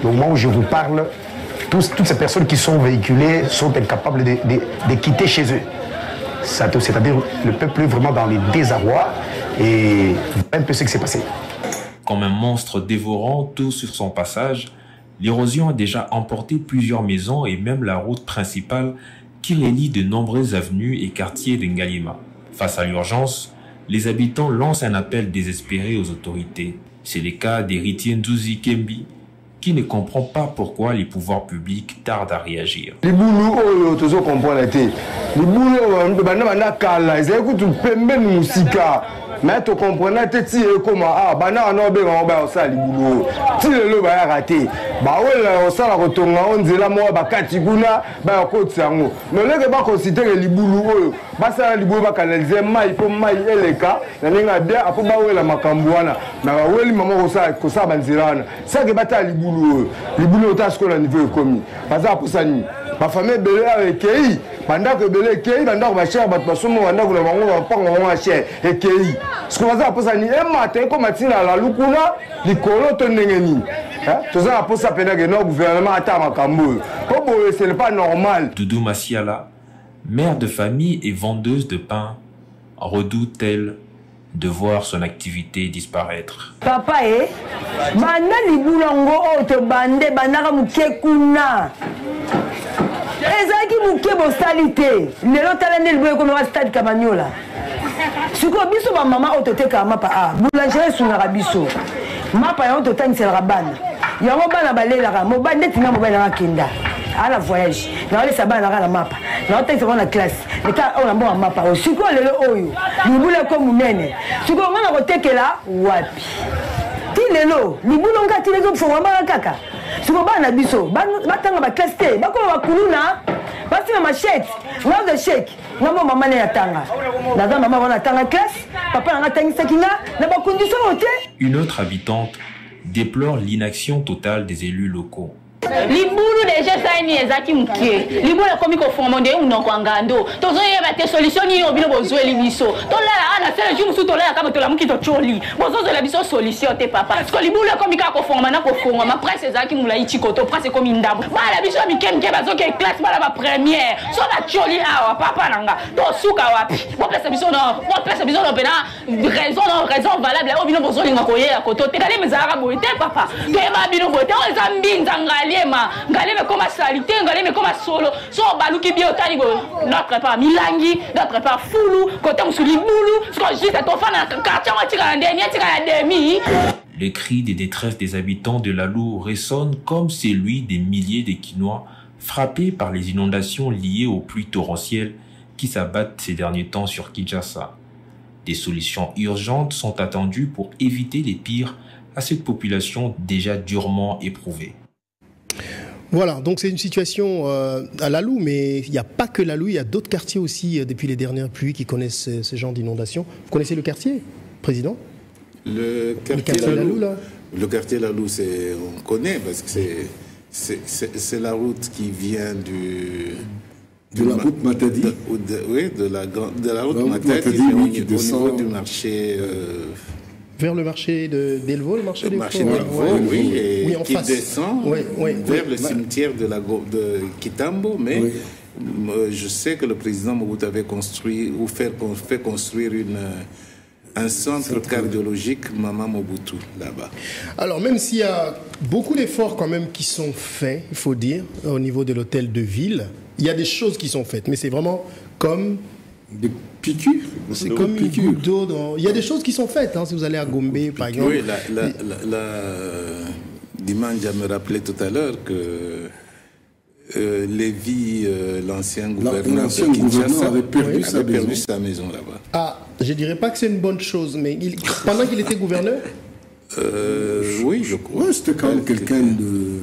Au moment où je vous parle, toutes ces personnes qui sont véhiculées sont incapables de quitter chez eux. C'est-à-dire le peuple est vraiment dans les désarrois et un peu ce qui s'est passé. Comme un monstre dévorant tout sur son passage, l'érosion a déjà emporté plusieurs maisons et même la route principale qui relie de nombreuses avenues et quartiers de Ngaliema. Face à l'urgence, les habitants lancent un appel désespéré aux autorités. C'est le cas d'Héritier Ndouzi Kembi, qui ne comprend pas pourquoi les pouvoirs publics tardent à réagir. Mais tu comprends, tu comment bana no be on ba osali boulot ti le ba raté ba wela osala kotonga onzela mo ba kati kuna ba kotsi yango mais le ba considérer libulu oyo ba sala libulu ba canaliser mai po mai eleka na ninga bien apo ba wela makambu wana na ba weli mama kosa banzirana ça que bata libulu ta skola niveau ekomi baza posani ba famille belé avec kei pendant que belé kei pendant ba cher bat basomo wanda kuna bango ba pango ba cher et kei ce qu'on va pour ça ni un matin comme matina la lukuna likolo to ndengeni tout ça pour ça pendant que notre gouvernement attend makambo comme c'est pas normal. Doudou Massiala, mère de famille et vendeuse de pain, redoute-t-elle de voir son activité disparaître? Papa banda libulongo oto bande bandaka mukekuna ezaki muke bosalité lelo talande liboye comme stade Kamanyola siko biso ba mama ototeka mapa boulangerie sunara biso mapa ya ototangisela bana yango bana balelaka mobande tina mobile na kinda ala voyage na ole sabana na mapa na otangisela na classe eka ona mbo mapa siko lelo oyo libule ko munene siko ngana kotekela wapi ti lelo libule ngati lezo fo mama kaka siko bana biso batanga ba classe te bako bakuluna basi na machette na shake ngamo mama ne yatanga na mama wana tanga classe papa nga tangisa kinga na ba condition ote. Une autre habitante déplore l'inaction totale des élus locaux. Libulu déjà ça ni ezaki mukie libulu komi ko fomonde unoko ngando tozo yeba te solution ni obino bozwe libiso to la ana fele jumu su to la kama to la mukito choli bozo la biso solution te papa parce que libulu komi ka ko fomana ko fonga ma presse ezaki mula ichiko to presse komi ndabo ba la biso mikemke bazo ke classe ba la première so la choli awa papa nanga to suka wapi bo presse biso no pena raison valable obino bozo linga ko ye akoto te kale mezara boite papa to eba bino boite o zambinza ngaleme comme salité ngaleme comme solo so baluki biotali notre part milangi notre part fulu côté musuli boulou ce que juste to fana quartier moi tika ndeni tika ya demi. Le cri de détresse des habitants de Lalou résonne comme celui des milliers de Kinois frappés par les inondations liées aux pluies torrentielles qui s'abattent ces derniers temps sur Kinshasa. Des solutions urgentes sont attendues pour éviter les pires à cette population déjà durement éprouvée. Voilà, donc c'est une situation à Lalou, mais il n'y a pas que Lalou, il y a d'autres quartiers aussi depuis les dernières pluies qui connaissent ce genre d'inondation. Vous connaissez le quartier, Président? Le quartier Lalou, là. Le quartier Lalou, on connaît parce que C'est la route qui vient de la route Matadi. Oui, de la route Matadi au niveau du marché. Vers le marché d'Elvaux, le marché d'Elvaux. Oui, et oui, en qui face. descend vers le cimetière de Kitambo, mais je sais que le président Mobutu avait construit ou fait construire un centre cardiologique Maman Mobutu là-bas. Alors même s'il y a beaucoup d'efforts quand même qui sont faits, il faut dire, au niveau de l'hôtel de ville, il y a des choses qui sont faites, mais c'est vraiment comme des piqûres. C'est comme une goutte d'eau. Il y a des choses qui sont faites, hein, si vous allez à Gombe, par exemple. Oui, Dimanja me rappelait tout à l'heure que Lévy, l'ancien gouverneur de Kinshasa, avait perdu sa maison là-bas. Ah, je dirais pas que c'est une bonne chose, mais pendant qu'il était gouverneur oui, je crois. Ouais, c'était quand même quelqu'un de...